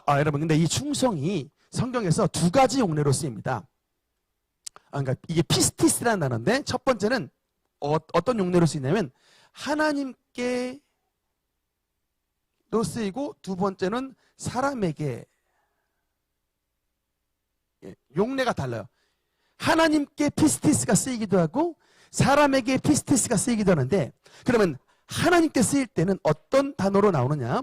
여러분, 근데 이 충성이 성경에서 두 가지 용례로 쓰입니다. 그러니까 이게 피스티스라는 단어인데 첫 번째는 어떤 용례로 쓰이냐면 하나님께로 쓰이고, 두 번째는 사람에게. 용례가 달라요. 하나님께 피스티스가 쓰이기도 하고 사람에게 피스티스가 쓰이기도 하는데, 그러면 하나님께 쓰일 때는 어떤 단어로 나오느냐?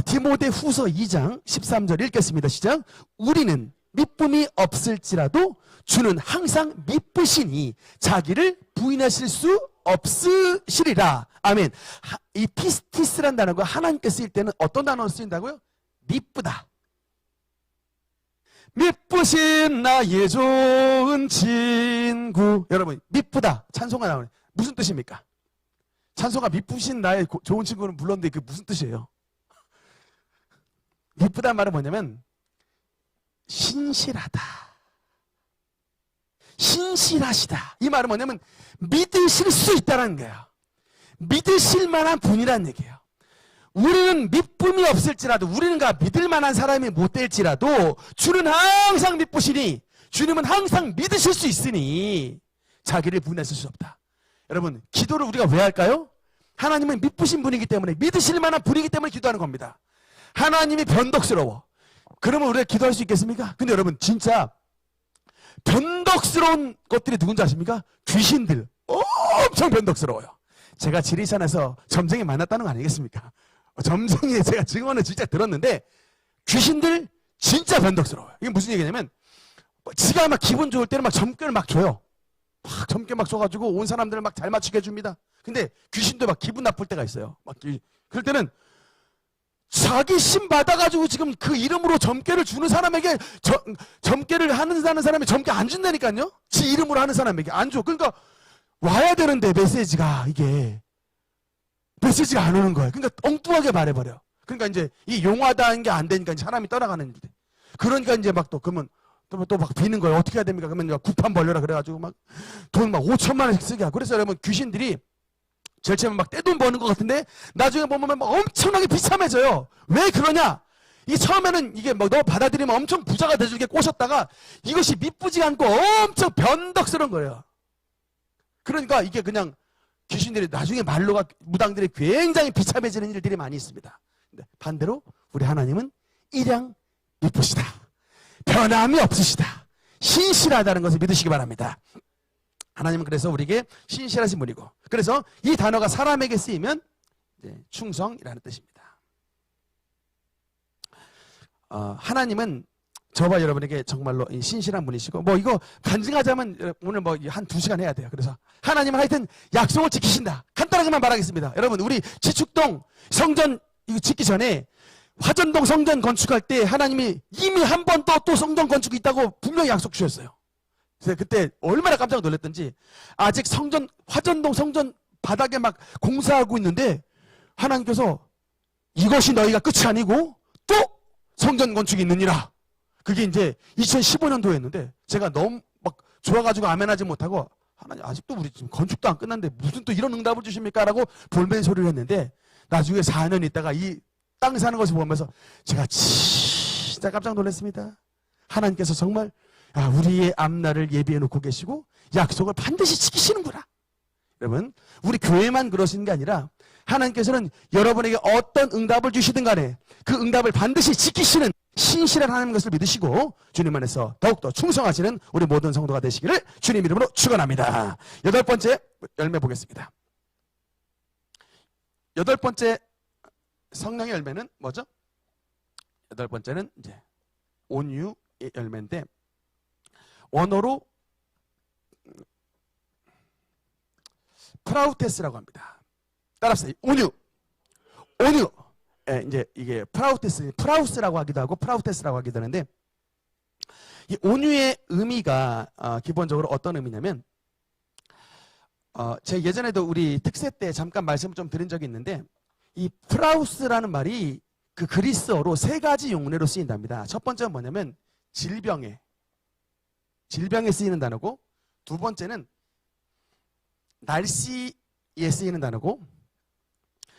디모데 후서 2장 13절 읽겠습니다. 시작. 우리는 미쁨이 없을지라도 주는 항상 미쁘시니 자기를 부인하실 수 없으시리라. 아멘. 이 피스티스란 단어가 하나님께 쓰일 때는 어떤 단어로 쓰인다고요? 미쁘다. 미쁘신 나의 좋은 친구. 여러분, 미쁘다 찬송가 나오네. 무슨 뜻입니까? 찬송가 미쁘신 나의 좋은 친구는 물론데 그게 무슨 뜻이에요? 미쁘다는 말은 뭐냐면 신실하다, 신실하시다. 이 말은 뭐냐면 믿으실 수 있다는 거예요. 믿으실 만한 분이라는 얘기예요. 우리는 미쁨이 없을지라도, 우리는 믿을 만한 사람이 못 될지라도 주는 항상 미쁘시니, 주님은 항상 믿으실 수 있으니 자기를 부인하실 수 없다. 여러분, 기도를 우리가 왜 할까요? 하나님은 미쁘신 분이기 때문에, 믿으실 만한 분이기 때문에 기도하는 겁니다. 하나님이 변덕스러워. 그러면 우리가 기도할 수 있겠습니까? 근데 여러분, 진짜 변덕스러운 것들이 누군지 아십니까? 귀신들. 엄청 변덕스러워요. 제가 지리산에서 점쟁이 만났다는 거 아니겠습니까? 점쟁이 제가 증언을 진짜 들었는데 귀신들 진짜 변덕스러워요. 이게 무슨 얘기냐면 지가 막 기분 좋을 때는 막 점괘를 막 줘요. 막 점괘 막 줘가지고 온 사람들을 막 잘 맞추게 해줍니다. 근데 귀신도 막 기분 나쁠 때가 있어요. 그럴 때는 자기 신 받아가지고 지금 그 이름으로 점괘를 주는 사람에게 점괘를 하는 사람이 점괘 안 준다니까요. 지 이름으로 하는 사람에게 안 줘. 그러니까 와야 되는데 메시지가 안 오는 거예요. 그러니까 엉뚱하게 말해버려. 그러니까 이제 이 용하다는 게 안 되니까 사람이 떠나가는 일이. 그러니까 이제 막 또 그러면 또 막 비는 거예요. 어떻게 해야 됩니까? 그러면 구판 벌려라 그래가지고 막 돈 막 5천만 원씩 쓰게 하고. 그래서 여러분 귀신들이 제일 처음에 막 떼돈 버는 것 같은데 나중에 보면 막 엄청나게 비참해져요. 왜 그러냐? 이 처음에는 이게 뭐 너 받아들이면 엄청 부자가 돼주게 꼬셨다가 이것이 미쁘지 않고 엄청 변덕스러운 거예요. 그러니까 이게 그냥 귀신들이 나중에 말로가 무당들이 굉장히 비참해지는 일들이 많이 있습니다. 근데 반대로 우리 하나님은 일양 미쁘시다. 변함이 없으시다. 신실하다는 것을 믿으시기 바랍니다. 하나님은 그래서 우리에게 신실하신 분이고, 그래서 이 단어가 사람에게 쓰이면 이제 충성이라는 뜻입니다. 하나님은 저와 여러분에게 정말로 신실한 분이시고, 뭐 이거 간증하자면 오늘 뭐 한 2시간 해야 돼요. 그래서 하나님은 하여튼 약속을 지키신다. 간단하게만 말하겠습니다. 여러분, 우리 지축동 성전 이거 짓기 전에 화전동 성전 건축할 때 하나님이 이미 한 번 또 성전 건축이 있다고 분명히 약속 주셨어요. 그래서 그때 얼마나 깜짝 놀랐던지, 아직 화전동 성전 바닥에 막 공사하고 있는데 하나님께서 이것이 너희가 끝이 아니고 또 성전 건축이 있느니라. 그게 이제 2015년도였는데 제가 너무 막 좋아가지고 아멘하지 못하고, 하나님 아직도 우리 지금 건축도 안 끝났는데 무슨 또 이런 응답을 주십니까? 라고 볼멘 소리를 했는데, 나중에 4년 있다가 이 땅 사는 것을 보면서 제가 진짜 깜짝 놀랐습니다. 하나님께서 정말 우리의 앞날을 예비해 놓고 계시고 약속을 반드시 지키시는구나. 여러분, 우리 교회만 그러시는 게 아니라 하나님께서는 여러분에게 어떤 응답을 주시든 간에 그 응답을 반드시 지키시는 신실한 하나님인 것을 믿으시고 주님 안에서 더욱더 충성하시는 우리 모든 성도가 되시기를 주님 이름으로 축원합니다. 8번째 열매 보겠습니다. 8번째 성령의 열매는 뭐죠? 8번째는 이제 온유의 열매인데, 원어로 프라우테스라고 합니다. 따라합시다. 온유. 이제 이게 프라우스라고 하기도 하고 프라우테스라고 하기도 하는데, 이 온유의 의미가 기본적으로 어떤 의미냐면, 제가 예전에도 우리 특세 때 잠깐 말씀을 좀 드린 적이 있는데, 이 프라우스라는 말이 그 그리스어로 3가지 용례로 쓰인답니다. 첫 번째는 뭐냐면 질병에 쓰이는 단어고, 두 번째는 날씨에 쓰이는 단어고,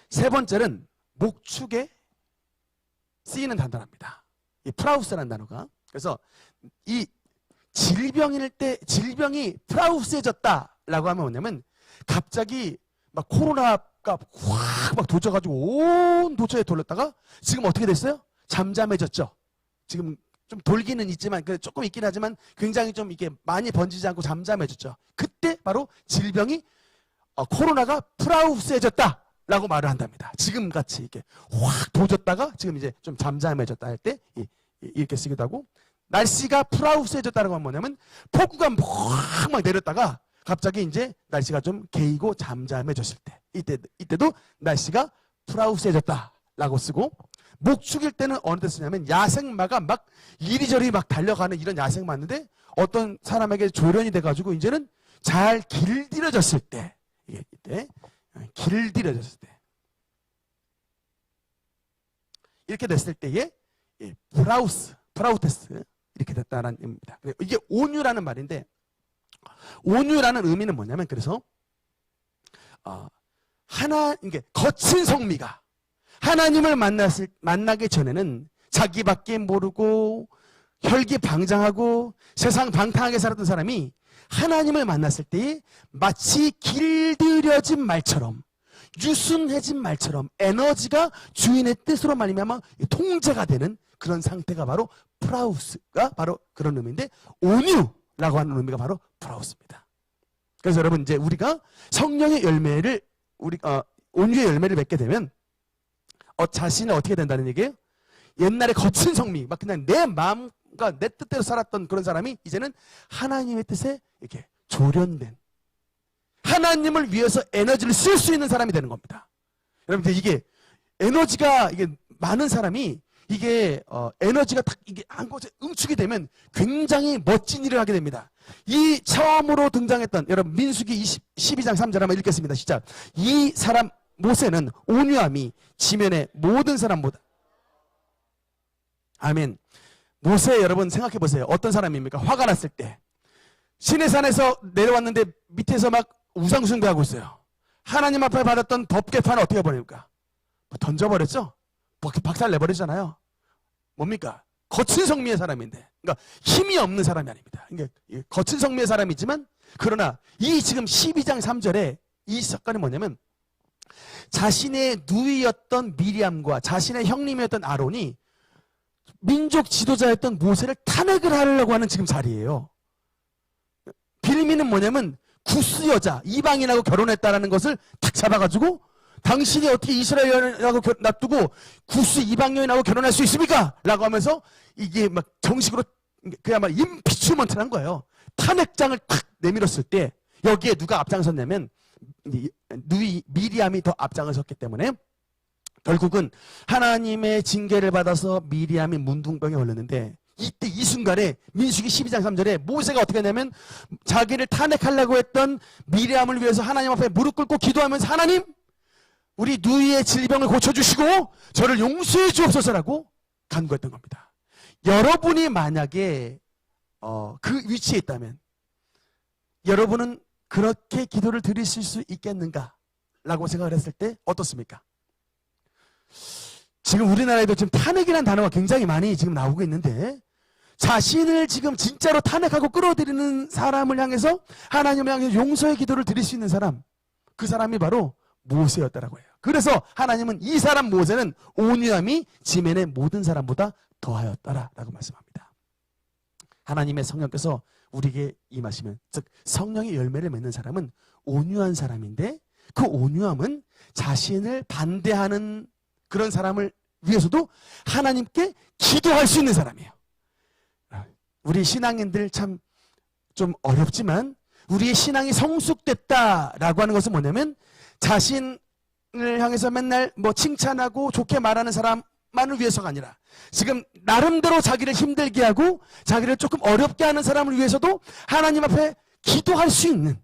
세 번째는 목축에 쓰이는 단어랍니다. 이 프라우스라는 단어가. 그래서 이 질병일 때 질병이 프라우스해졌다라고 하면 뭐냐면 갑자기 막 코로나가 확 막 도져가지고 온 도처에 돌렸다가 지금 어떻게 됐어요? 잠잠해졌죠. 지금 좀 돌기는 있지만 조금 있긴 하지만 굉장히 좀 이게 많이 번지지 않고 잠잠해졌죠. 그때 바로 질병이 코로나가 프라우스해졌다라고 말을 한답니다. 지금같이 이렇게 확 도졌다가 지금 이제 좀 잠잠해졌다 할 때 이렇게 쓰기도 하고, 날씨가 프라우스해졌다는 건 뭐냐면 폭우가 확 막 내렸다가 갑자기 이제 날씨가 좀 개이고 잠잠해졌을 때, 이때도 날씨가 프라우스해졌다라고 쓰고, 목축일 때는 어느 때 쓰냐면 야생마가 막 이리저리 막 달려가는 이런 야생마인데 어떤 사람에게 조련이 돼가지고 이제는 잘 길들여졌을 때, 이때 길들여졌을 때, 이렇게 됐을 때에 프라우테스 이렇게 됐다는 의미입니다. 이게 온유라는 말인데, 온유라는 의미는 뭐냐면, 그래서 이게 거친 성미가, 하나님을 만나기 전에는 자기밖에 모르고 혈기방장하고 세상 방탕하게 살았던 사람이 하나님을 만났을 때 마치 길들여진 말처럼, 유순해진 말처럼 에너지가 주인의 뜻으로 말미암아 통제가 되는 그런 상태가 바로 프라우스가 바로 그런 의미인데, 온유라고 하는 의미가 바로 프라우스입니다. 그래서 여러분 이제 우리가 성령의 열매를 온유의 열매를 맺게 되면 자신을 어떻게 된다는 얘기예요? 옛날에 거친 성미, 막 그냥 내 마음과 내 뜻대로 살았던 그런 사람이 이제는 하나님의 뜻에 이렇게 조련된 하나님을 위해서 에너지를 쓸 수 있는 사람이 되는 겁니다. 여러분 이게 에너지가 이게 많은 사람이 이게 에너지가 딱 이게 한 곳에 응축이 되면 굉장히 멋진 일을 하게 됩니다. 이 처음으로 등장했던 여러분 민수기 12장 3절 한번 읽겠습니다. 시작. 이 사람 모세는 온유함이 지면의 모든 사람보다. 아멘. 모세 여러분 생각해 보세요. 어떤 사람입니까? 화가 났을 때 시내산에서 내려왔는데 밑에서 막 우상숭배하고 있어요. 하나님 앞에 받았던 덮개판을 어떻게 버립니까? 던져버렸죠? 박살 내버리잖아요. 뭡니까? 거친 성미의 사람인데, 그러니까 힘이 없는 사람이 아닙니다. 그러니까 거친 성미의 사람이지만, 그러나 이 지금 12장 3절에 이 사건이 뭐냐면, 자신의 누이였던 미리암과 자신의 형님이었던 아론이 민족 지도자였던 모세를 탄핵을 하려고 하는 지금 자리예요. 빌미는 뭐냐면 구스 여자 이방인하고 결혼했다라는 것을 탁 잡아가지고 당신이 어떻게 이스라엘하고 놔두고 구스 이방 여인하고 결혼할 수 있습니까? 라고 하면서 이게 막 정식으로 그야말로 임피치먼트를 한 거예요. 탄핵장을 탁 내밀었을 때 여기에 누가 앞장섰냐면 누이 미리암이 더 앞장을 섰기 때문에 결국은 하나님의 징계를 받아서 미리암이 문둥병에 걸렸는데 이때 이 순간에 민수기 12장 3절에 모세가 어떻게 하냐면 자기를 탄핵하려고 했던 미리암을 위해서 하나님 앞에 무릎 꿇고 기도하면서 하나님 우리 누이의 질병을 고쳐주시고 저를 용서해 주옵소서라고 간구했던 겁니다. 여러분이 만약에 그 위치에 있다면 여러분은 그렇게 기도를 드리실 수 있겠는가? 라고 생각을 했을 때 어떻습니까? 지금 우리나라에도 지금 탄핵이라는 단어가 굉장히 많이 지금 나오고 있는데 자신을 지금 진짜로 탄핵하고 끌어들이는 사람을 향해서 하나님을 향해서 용서의 기도를 드릴 수 있는 사람, 그 사람이 바로 모세였다라고 해요. 그래서 하나님은 이 사람 모세는 온유함이 지면의 모든 사람보다 더하였다라고 말씀합니다. 하나님의 성령께서 우리에게 임하시면, 즉 성령의 열매를 맺는 사람은 온유한 사람인데 그 온유함은 자신을 반대하는 그런 사람을 위해서도 하나님께 기도할 수 있는 사람이에요. 우리 신앙인들 참 좀 어렵지만 우리의 신앙이 성숙됐다라고 하는 것은 뭐냐면 자신을 향해서 맨날 뭐 칭찬하고 좋게 말하는 사람만을 위해서가 아니라 지금 나름대로 자기를 힘들게 하고 자기를 조금 어렵게 하는 사람을 위해서도 하나님 앞에 기도할 수 있는,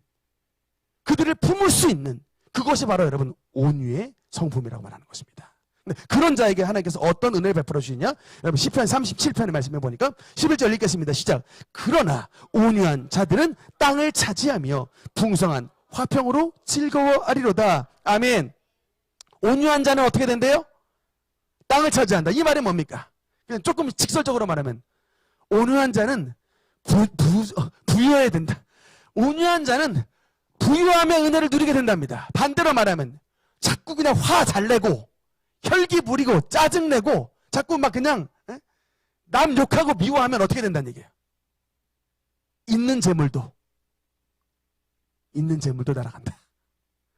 그들을 품을 수 있는 그것이 바로 여러분 온유의 성품이라고 말하는 것입니다. 그런 자에게 하나님께서 어떤 은혜를 베풀어 주시냐? 여러분 시편 37편의 말씀에 보니까 11절 읽겠습니다. 시작. 그러나 온유한 자들은 땅을 차지하며 풍성한 화평으로 즐거워하리로다. 아멘. 온유한 자는 어떻게 된대요? 땅을 차지한다. 이 말이 뭡니까? 그냥 조금 직설적으로 말하면 온유한 자는 부유해야 된다. 온유한 자는 부유함의 은혜를 누리게 된답니다. 반대로 말하면 자꾸 그냥 화 잘 내고 혈기 부리고 짜증내고 자꾸 막 그냥 남 욕하고 미워하면 어떻게 된다는 얘기예요. 있는 재물도 날아간다.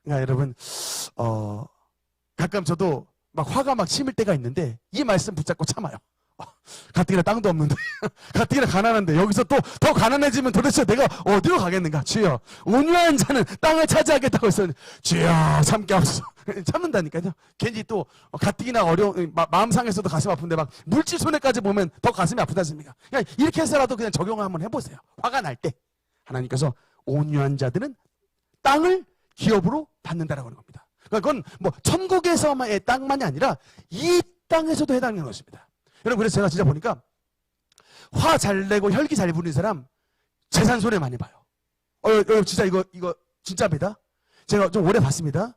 그러니까 여러분 가끔 저도 막 화가 막 치밀 때가 있는데 이 말씀 붙잡고 참아요. 가뜩이나 땅도 없는데 가뜩이나 가난한데 여기서 또 더 가난해지면 도대체 내가 어디로 가겠는가. 주여 온유한 자는 땅을 차지하겠다고 했어요. 주여 참게 하옵소서. 참는다니까요. 괜히 또 가뜩이나 어려운 마음 상해서도 가슴 아픈데 막 물질 손해까지 보면 더 가슴이 아프지 않습니까? 그냥 이렇게 해서라도 그냥 적용을 한번 해보세요. 화가 날 때 하나님께서 온유한 자들은 땅을 기업으로 받는다라고 하는 겁니다. 그러니까 그건 뭐 천국에서만의 땅만이 아니라 이 땅에서도 해당하는 것입니다. 여러분 그래서 제가 진짜 보니까 화 잘 내고 혈기 잘 부리는 사람 재산 손해 많이 봐요. 진짜 이거 진짜입니다. 제가 좀 오래 봤습니다.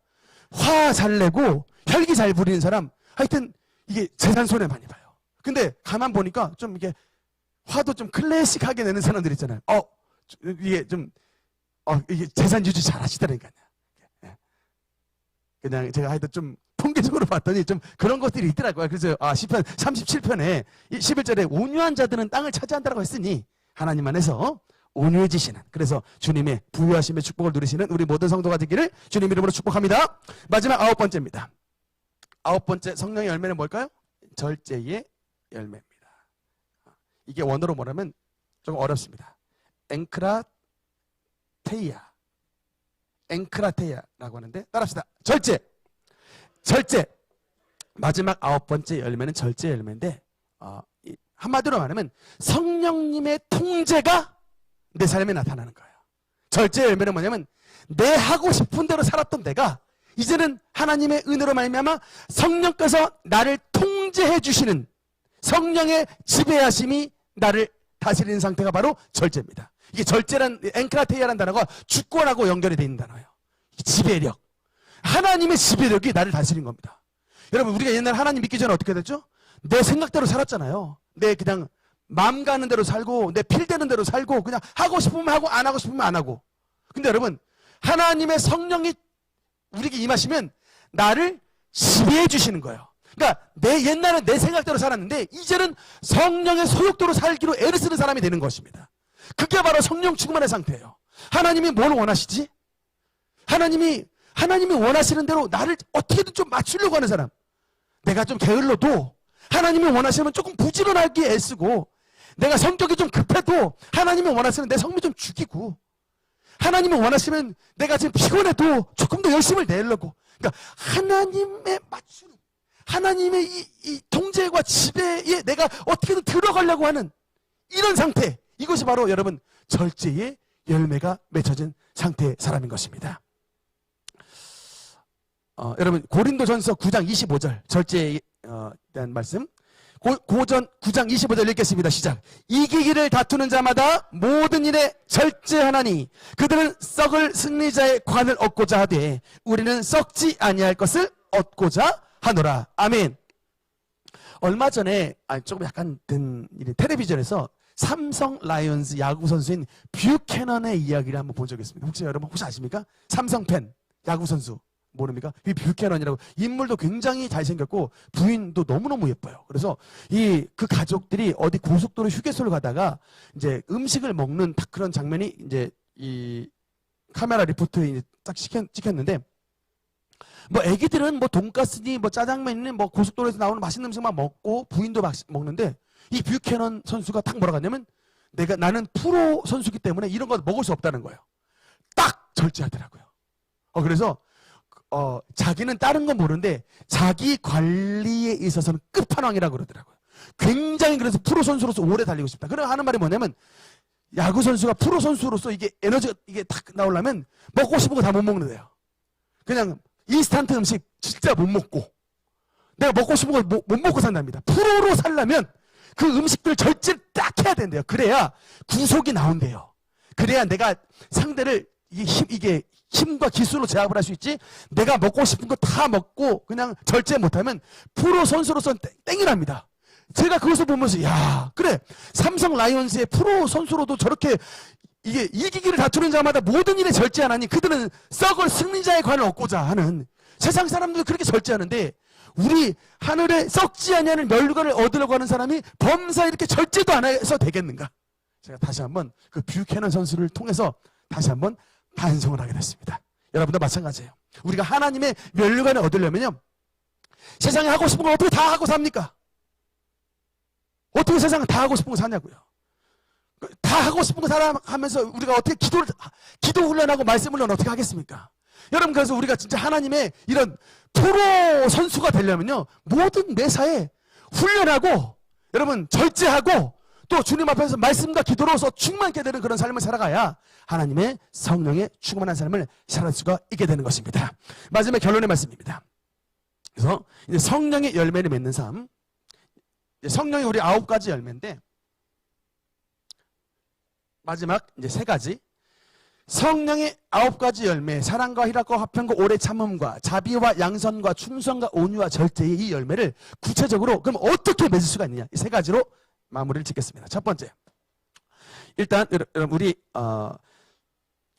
화 잘 내고 혈기 잘 부리는 사람 하여튼 이게 재산 손해 많이 봐요. 근데 가만 보니까 좀 이게 화도 좀 클래식하게 내는 사람들 있잖아요. 이게 좀 이게 재산 유지 잘 하시더라니까요. 그냥 제가 하여튼 좀 통계적으로 봤더니 좀 그런 것들이 있더라고요. 그래서 시편 37편에 11절에 온유한 자들은 땅을 차지한다고 했으니 하나님 안에서 온유해지시는, 그래서 주님의 부유하심의 축복을 누리시는 우리 모든 성도가 되기를 주님 이름으로 축복합니다. 마지막 9번째입니다. 9번째 성령의 열매는 뭘까요? 절제의 열매입니다. 이게 원어로 뭐냐면 조금 어렵습니다. 앵크라테이아라고 하는데 따라합시다. 절제. 마지막 9번째 열매는 절제 열매인데 한마디로 말하면 성령님의 통제가 내 삶에 나타나는 거예요. 절제 열매는 뭐냐면 내 하고 싶은 대로 살았던 내가 이제는 하나님의 은혜로 말미암아 성령께서 나를 통제해 주시는 성령의 지배하심이 나를 다스리는 상태가 바로 절제입니다. 이게 절제란 앵크라테이아라는 단어가 주권하고 연결이 되어 있는 단어예요. 지배력. 하나님의 지배력이 나를 다스린 겁니다. 여러분, 우리가 옛날 하나님 믿기 전에 어떻게 됐죠? 내 생각대로 살았잖아요. 내 그냥 마음 가는 대로 살고 내 필되는 대로 살고 그냥 하고 싶으면 하고 안 하고 싶으면 안 하고. 근데 여러분, 하나님의 성령이 우리에게 임하시면 나를 지배해 주시는 거예요. 그러니까 옛날에 내 생각대로 살았는데 이제는 성령의 소욕대로 살기로 애를 쓰는 사람이 되는 것입니다. 그게 바로 성령 충만의 상태예요. 하나님이 뭘 원하시지? 하나님이 원하시는 대로 나를 어떻게든 좀 맞추려고 하는 사람. 내가 좀 게을러도 하나님이 원하시면 조금 부지런하게 애쓰고, 내가 성격이 좀 급해도 하나님이 원하시면 내 성미 좀 죽이고, 하나님이 원하시면 내가 지금 피곤해도 조금 더 열심을 내려고. 그러니까 하나님의 맞추는, 하나님의 이 통제와 지배에 내가 어떻게든 들어가려고 하는 이런 상태, 이것이 바로 여러분 절제의 열매가 맺혀진 상태의 사람인 것입니다. 여러분 고린도전서 9장 25절 절제에 대한 말씀, 고전 9장 25절 읽겠습니다. 시작. 이기기를 다투는 자마다 모든 일에 절제하나니 그들은 썩을 승리자의 관을 얻고자 하되 우리는 썩지 아니할 것을 얻고자 하노라. 아멘. 얼마 전에 조금 약간 된 텔레비전에서 삼성 라이온즈 야구 선수인 뷰캐넌의 이야기를 한번 본 적이 있습니다. 혹시 여러분 아십니까? 삼성 팬 야구 선수 모릅니까? 이 뷰캐넌이라고, 인물도 굉장히 잘생겼고 부인도 너무너무 예뻐요. 그래서 그 가족들이 어디 고속도로 휴게소를 가다가 이제 음식을 먹는 딱 그런 장면이 이제 이 카메라 리포트에 딱 찍혔는데, 뭐 애기들은 뭐 돈가스니 뭐 짜장면이니 뭐 고속도로에서 나오는 맛있는 음식만 먹고 부인도 먹는데, 이 뷰캐넌 선수가 딱 뭐라고 하냐면 나는 프로 선수기 때문에 이런 거 먹을 수 없다는 거예요. 딱 절제하더라고요. 그래서 자기는 다른 건 모르는데 자기 관리에 있어서는 끝판왕이라고 그러더라고요. 굉장히 그래서 프로 선수로서 오래 달리고 싶다. 그래 하는 말이 뭐냐면, 야구 선수가 프로 선수로서 이게 에너지가 이게 딱 나오려면 먹고 싶은 거 다 못 먹는데요. 그냥 인스턴트 음식 진짜 못 먹고, 내가 먹고 싶은 걸 못 먹고 산답니다. 프로로 살려면 그 음식들 절제를 딱 해야 된대요. 그래야 구속이 나온대요. 그래야 내가 상대를 이게 힘과 기술로 제압을 할 수 있지, 내가 먹고 싶은 거 다 먹고 그냥 절제 못하면 프로 선수로서는 땡이랍니다. 제가 그것을 보면서 야, 그래, 삼성 라이온즈의 프로 선수로도 저렇게 이게 이기기를 다투는 자마다 모든 일에 절제하나니 그들은 썩을 승리자의 관을 얻고자 하는, 세상 사람들도 그렇게 절제하는데 우리 하늘에 썩지 아니하는 멸관을 얻으려고 하는 사람이 범사 이렇게 절제도 안 해서 되겠는가? 제가 다시 한번 그 뷰캐넌 선수를 통해서 다시 한번 반성을 하게 됐습니다. 여러분도 마찬가지예요. 우리가 하나님의 면류관을 얻으려면요, 세상에 하고 싶은 걸 어떻게 다 하고 삽니까? 어떻게 세상에 다 하고 싶은 거 사냐고요. 다 하고 싶은 거 살아가면서 우리가 어떻게 기도 훈련하고 말씀 훈련 어떻게 하겠습니까? 여러분, 그래서 우리가 진짜 하나님의 이런 프로 선수가 되려면요, 모든 매사에 훈련하고 여러분 절제하고 또 주님 앞에서 말씀과 기도로서 충만케 되는 그런 삶을 살아가야 하나님의 성령에 충만한 삶을 살아갈 수가 있게 되는 것입니다. 마지막 결론의 말씀입니다. 그래서 이제 성령의 열매를 맺는 삶, 성령이 우리 9가지 열매인데 마지막 이제 3가지, 성령의 9가지 열매, 사랑과 희락과 화평과 오래 참음과 자비와 양선과 충성과 온유와 절제의 이 열매를 구체적으로 그럼 어떻게 맺을 수가 있느냐, 이 3가지로 마무리를 짓겠습니다. 첫 번째, 일단 우리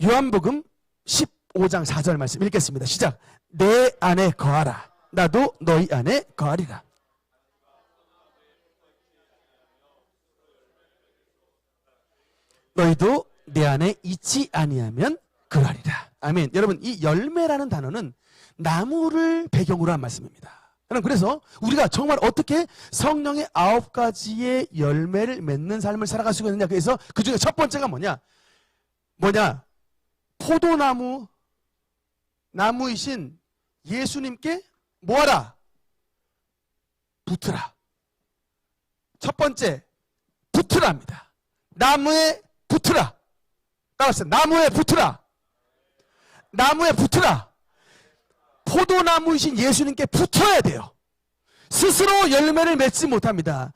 요한복음 15장 4절 말씀 읽겠습니다. 시작. 내 안에 거하라, 나도 너희 안에 거하리라. 너희도 내 안에 있지 아니하면 그러하리라. 아멘. 여러분, 이 열매라는 단어는 나무를 배경으로 한 말씀입니다. 여러분, 그래서 우리가 정말 어떻게 성령의 9가지의 열매를 맺는 삶을 살아갈 수가 있느냐. 그래서 그 중에 첫 번째가 뭐냐? 포도나무, 나무이신 예수님께 뭐하라? 붙으라. 첫 번째, 붙으라입니다. 나무에 붙으라. 따라서 나무에 붙으라. 나무에 붙으라. 포도나무이신 예수님께 붙어야 돼요. 스스로 열매를 맺지 못합니다.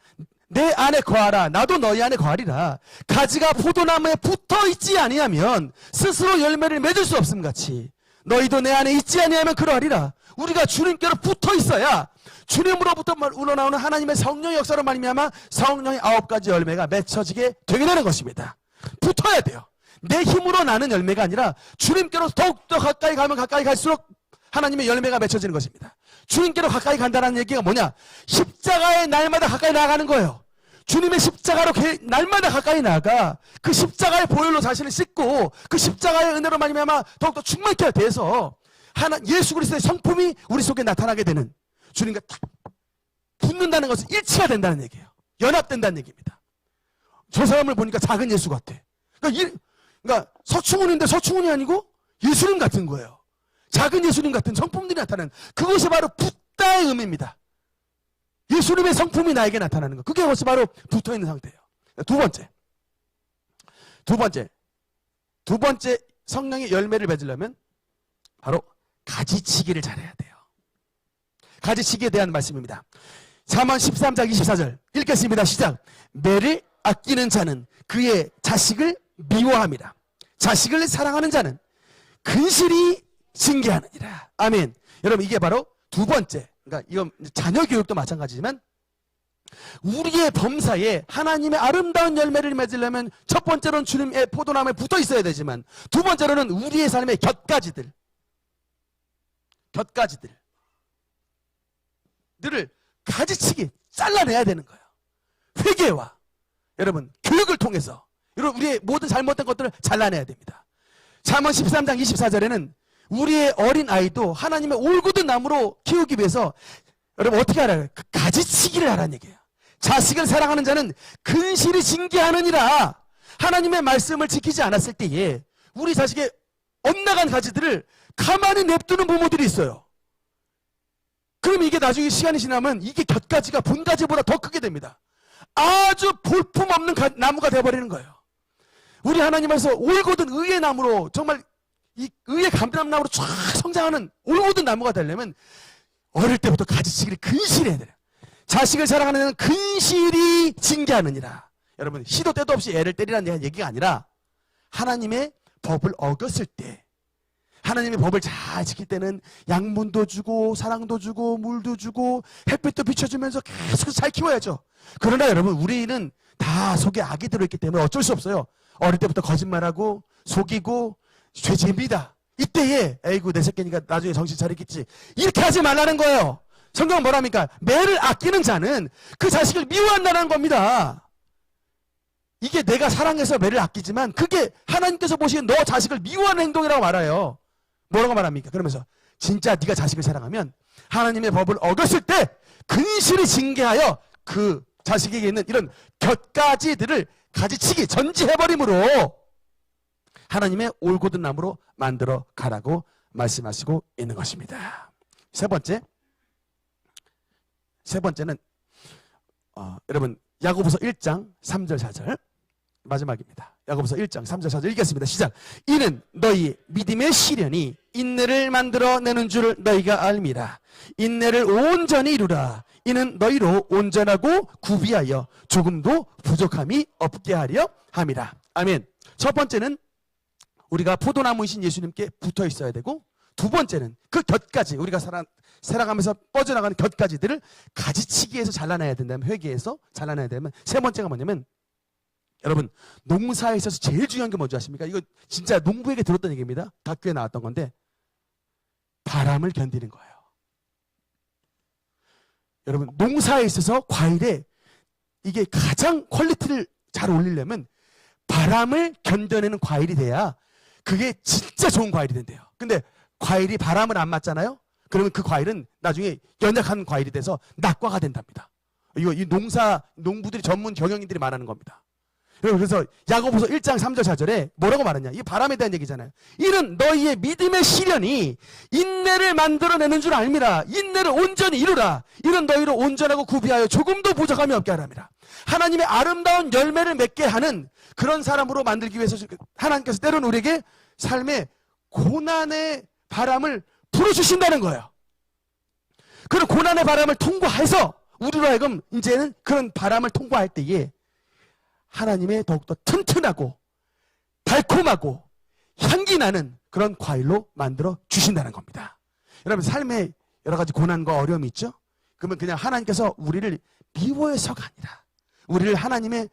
내 안에 거하라. 나도 너희 안에 거하리라. 가지가 포도나무에 붙어 있지 아니하면 스스로 열매를 맺을 수 없음 같이 너희도 내 안에 있지 아니하면 그러하리라. 우리가 주님께로 붙어 있어야 주님으로부터 우러나오는 하나님의 성령의 역사로 말미암아 성령의 9가지 열매가 맺혀지게 되게 되는 것입니다. 붙어야 돼요. 내 힘으로 나는 열매가 아니라 주님께로 더욱더 가까이 가면 가까이 갈수록 하나님의 열매가 맺혀지는 것입니다. 주님께로 가까이 간다는 얘기가 뭐냐? 십자가의 날마다 가까이 나아가는 거예요. 주님의 십자가로 날마다 가까이 나아가 그 십자가의 보혈로 자신을 씻고 그 십자가의 은혜로 말미암아 더욱더 충만케 돼서 예수 그리스도의 성품이 우리 속에 나타나게 되는, 주님과 딱 붙는다는 것은 일치가 된다는 얘기예요. 연합된다는 얘기입니다. 저 사람을 보니까 작은 예수 같아. 그러니까 서충훈인데 서충훈이 아니고 예수님 같은 거예요. 작은 예수님 같은 성품들이 나타나는, 그것이 바로 붙다의 의미입니다. 예수님의 성품이 나에게 나타나는 것, 그게 바로 붙어있는 상태예요. 두 번째 성령의 열매를 맺으려면 바로 가지치기를 잘해야 돼요. 가지치기에 대한 말씀입니다. 잠언 13장 24절 읽겠습니다. 시작. 매를 아끼는 자는 그의 자식을 미워함이라. 자식을 사랑하는 자는 근실이 징계하느니라. 아멘. 여러분, 이게 바로 두 번째, 그러니까 이건 자녀 교육도 마찬가지지만 우리의 범사에 하나님의 아름다운 열매를 맺으려면 첫 번째로는 주님의 포도나무에 붙어 있어야 되지만 두 번째로는 우리의 삶의 곁가지들을 가지치기 잘라내야 되는 거예요. 회개와 여러분 교육을 통해서 여러분 우리의 모든 잘못된 것들을 잘라내야 됩니다. 잠언 13장 24절에는 우리의 어린 아이도 하나님의 올곧은 나무로 키우기 위해서 여러분 어떻게 하라고요? 가지치기를 하라는 얘기예요. 자식을 사랑하는 자는 근실이 징계하느니라. 하나님의 말씀을 지키지 않았을 때에 우리 자식의 엇나간 가지들을 가만히 냅두는 부모들이 있어요. 그럼 이게 나중에 시간이 지나면 이게 곁가지가 본가지보다 더 크게 됩니다. 아주 볼품없는 나무가 되어버리는 거예요. 우리 하나님께서 올곧은 의의 나무로, 정말 이 의의 감람나무로 쫙 성장하는 올곧은 나무가 되려면 어릴 때부터 가지치기를 근실해야 돼요. 자식을 사랑하는 자는 근실이 징계하느니라. 여러분, 시도 때도 없이 애를 때리라는 얘기가 아니라 하나님의 법을 어겼을 때, 하나님의 법을 잘 지킬 때는 양분도 주고 사랑도 주고 물도 주고 햇빛도 비춰주면서 계속 잘 키워야죠. 그러나 여러분, 우리는 다 속에 악이 들어있기 때문에 어쩔 수 없어요. 어릴 때부터 거짓말하고 속이고 죄지입니다. 이때에 에이구 내 새끼니까 나중에 정신 차리겠지, 이렇게 하지 말라는 거예요. 성경은 뭐랍니까? 매를 아끼는 자는 그 자식을 미워한다는 겁니다. 이게 내가 사랑해서 매를 아끼지만 그게 하나님께서 보시기엔 너 자식을 미워하는 행동이라고 말해요. 뭐라고 말합니까? 그러면서 진짜 네가 자식을 사랑하면 하나님의 법을 어겼을 때 근실이 징계하여 그 자식에게 있는 이런 곁가지들을 가지치기 전지해버림으로 하나님의 올곧은 나무로 만들어 가라고 말씀하시고 있는 것입니다. 세 번째는 여러분 야고보서 1장 3절 4절 마지막입니다. 야고보서 1장 3절 4절 읽겠습니다. 시작. 이는 너희 믿음의 시련이 인내를 만들어내는 줄 너희가 알미라. 인내를 온전히 이루라. 이는 너희로 온전하고 구비하여 조금도 부족함이 없게 하려 함이라. 아멘. 첫 번째는 우리가 포도나무이신 예수님께 붙어 있어야 되고, 두 번째는 그 곁가지, 우리가 살아가면서 뻗어나가는 곁가지들을 가지치기에서 잘라내야 된다면, 회개에서 잘라내야 되면, 세 번째가 뭐냐면, 여러분 농사에 있어서 제일 중요한 게 뭔지 아십니까? 이거 진짜 농부에게 들었던 얘기입니다. 다큐에 나왔던 건데, 바람을 견디는 거예요. 여러분 농사에 있어서 과일에 이게 가장 퀄리티를 잘 올리려면 바람을 견뎌내는 과일이 돼야 그게 진짜 좋은 과일이 된대요. 근데 과일이 바람을 안 맞잖아요? 그러면 그 과일은 나중에 연약한 과일이 돼서 낙과가 된답니다. 이거 이 농부들이 전문 경영인들이 말하는 겁니다. 그래서 야고보서 1장 3절 4절에 뭐라고 말하냐? 이 바람에 대한 얘기잖아요. 이는 너희의 믿음의 시련이 인내를 만들어내는 줄 알미라. 인내를 온전히 이루라. 이는 너희를 온전하고 구비하여 조금도 부족함이 없게 하랍니다. 하나님의 아름다운 열매를 맺게 하는 그런 사람으로 만들기 위해서 하나님께서 때로는 우리에게 삶의 고난의 바람을 불어주신다는 거예요. 그런 고난의 바람을 통과해서 우리로 하여금 이제는 그런 바람을 통과할 때에 하나님의 더욱더 튼튼하고 달콤하고 향기 나는 그런 과일로 만들어 주신다는 겁니다. 여러분 삶에 여러 가지 고난과 어려움이 있죠? 그러면 그냥 하나님께서 우리를 미워해서가 아니라 우리를 하나님의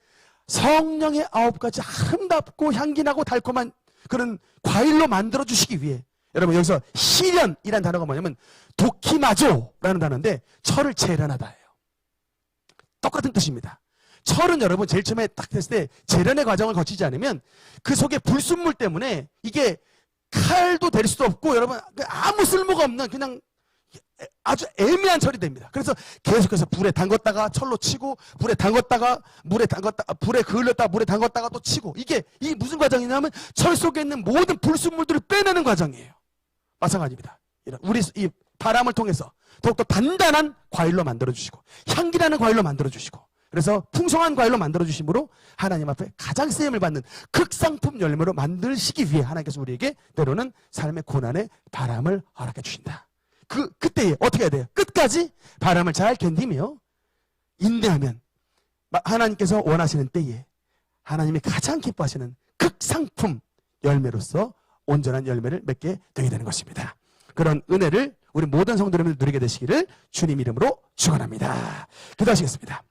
성령의 9가지 아름답고 향기나고 달콤한 그런 과일로 만들어 주시기 위해 여러분 여기서 시련이라는 단어가 뭐냐면 도키마조라는 단어인데 철을 재련하다예요. 똑같은 뜻입니다. 철은 여러분 제일 처음에 딱 됐을 때 재련의 과정을 거치지 않으면 그 속에 불순물 때문에 이게 칼도 될 수도 없고 여러분 아무 쓸모가 없는 그냥 아주 애매한 철이 됩니다. 그래서 계속해서 불에 담궜다가 철로 치고 불에 담궜다가 물에 담궜다가 불에 그을렸다가 물에 담궜다가 또 치고 이게 무슨 과정이냐면 철 속에 있는 모든 불순물들을 빼내는 과정이에요. 마찬가지입니다. 우리 이 바람을 통해서 더욱더 단단한 과일로 만들어주시고 향기나는 과일로 만들어주시고 그래서 풍성한 과일로 만들어주심으로 하나님 앞에 가장 쓰임을 받는 극상품 열매로 만드시기 위해 하나님께서 우리에게 때로는 삶의 고난의 바람을 허락해 주신다. 그때에 어떻게 해야 돼요? 끝까지 바람을 잘 견디며 인내하면 하나님께서 원하시는 때에 하나님이 가장 기뻐하시는 극상품 열매로서 온전한 열매를 맺게 되게 되는 것입니다. 그런 은혜를 우리 모든 성도님들 누리게 되시기를 주님 이름으로 축원합니다. 기도하시겠습니다.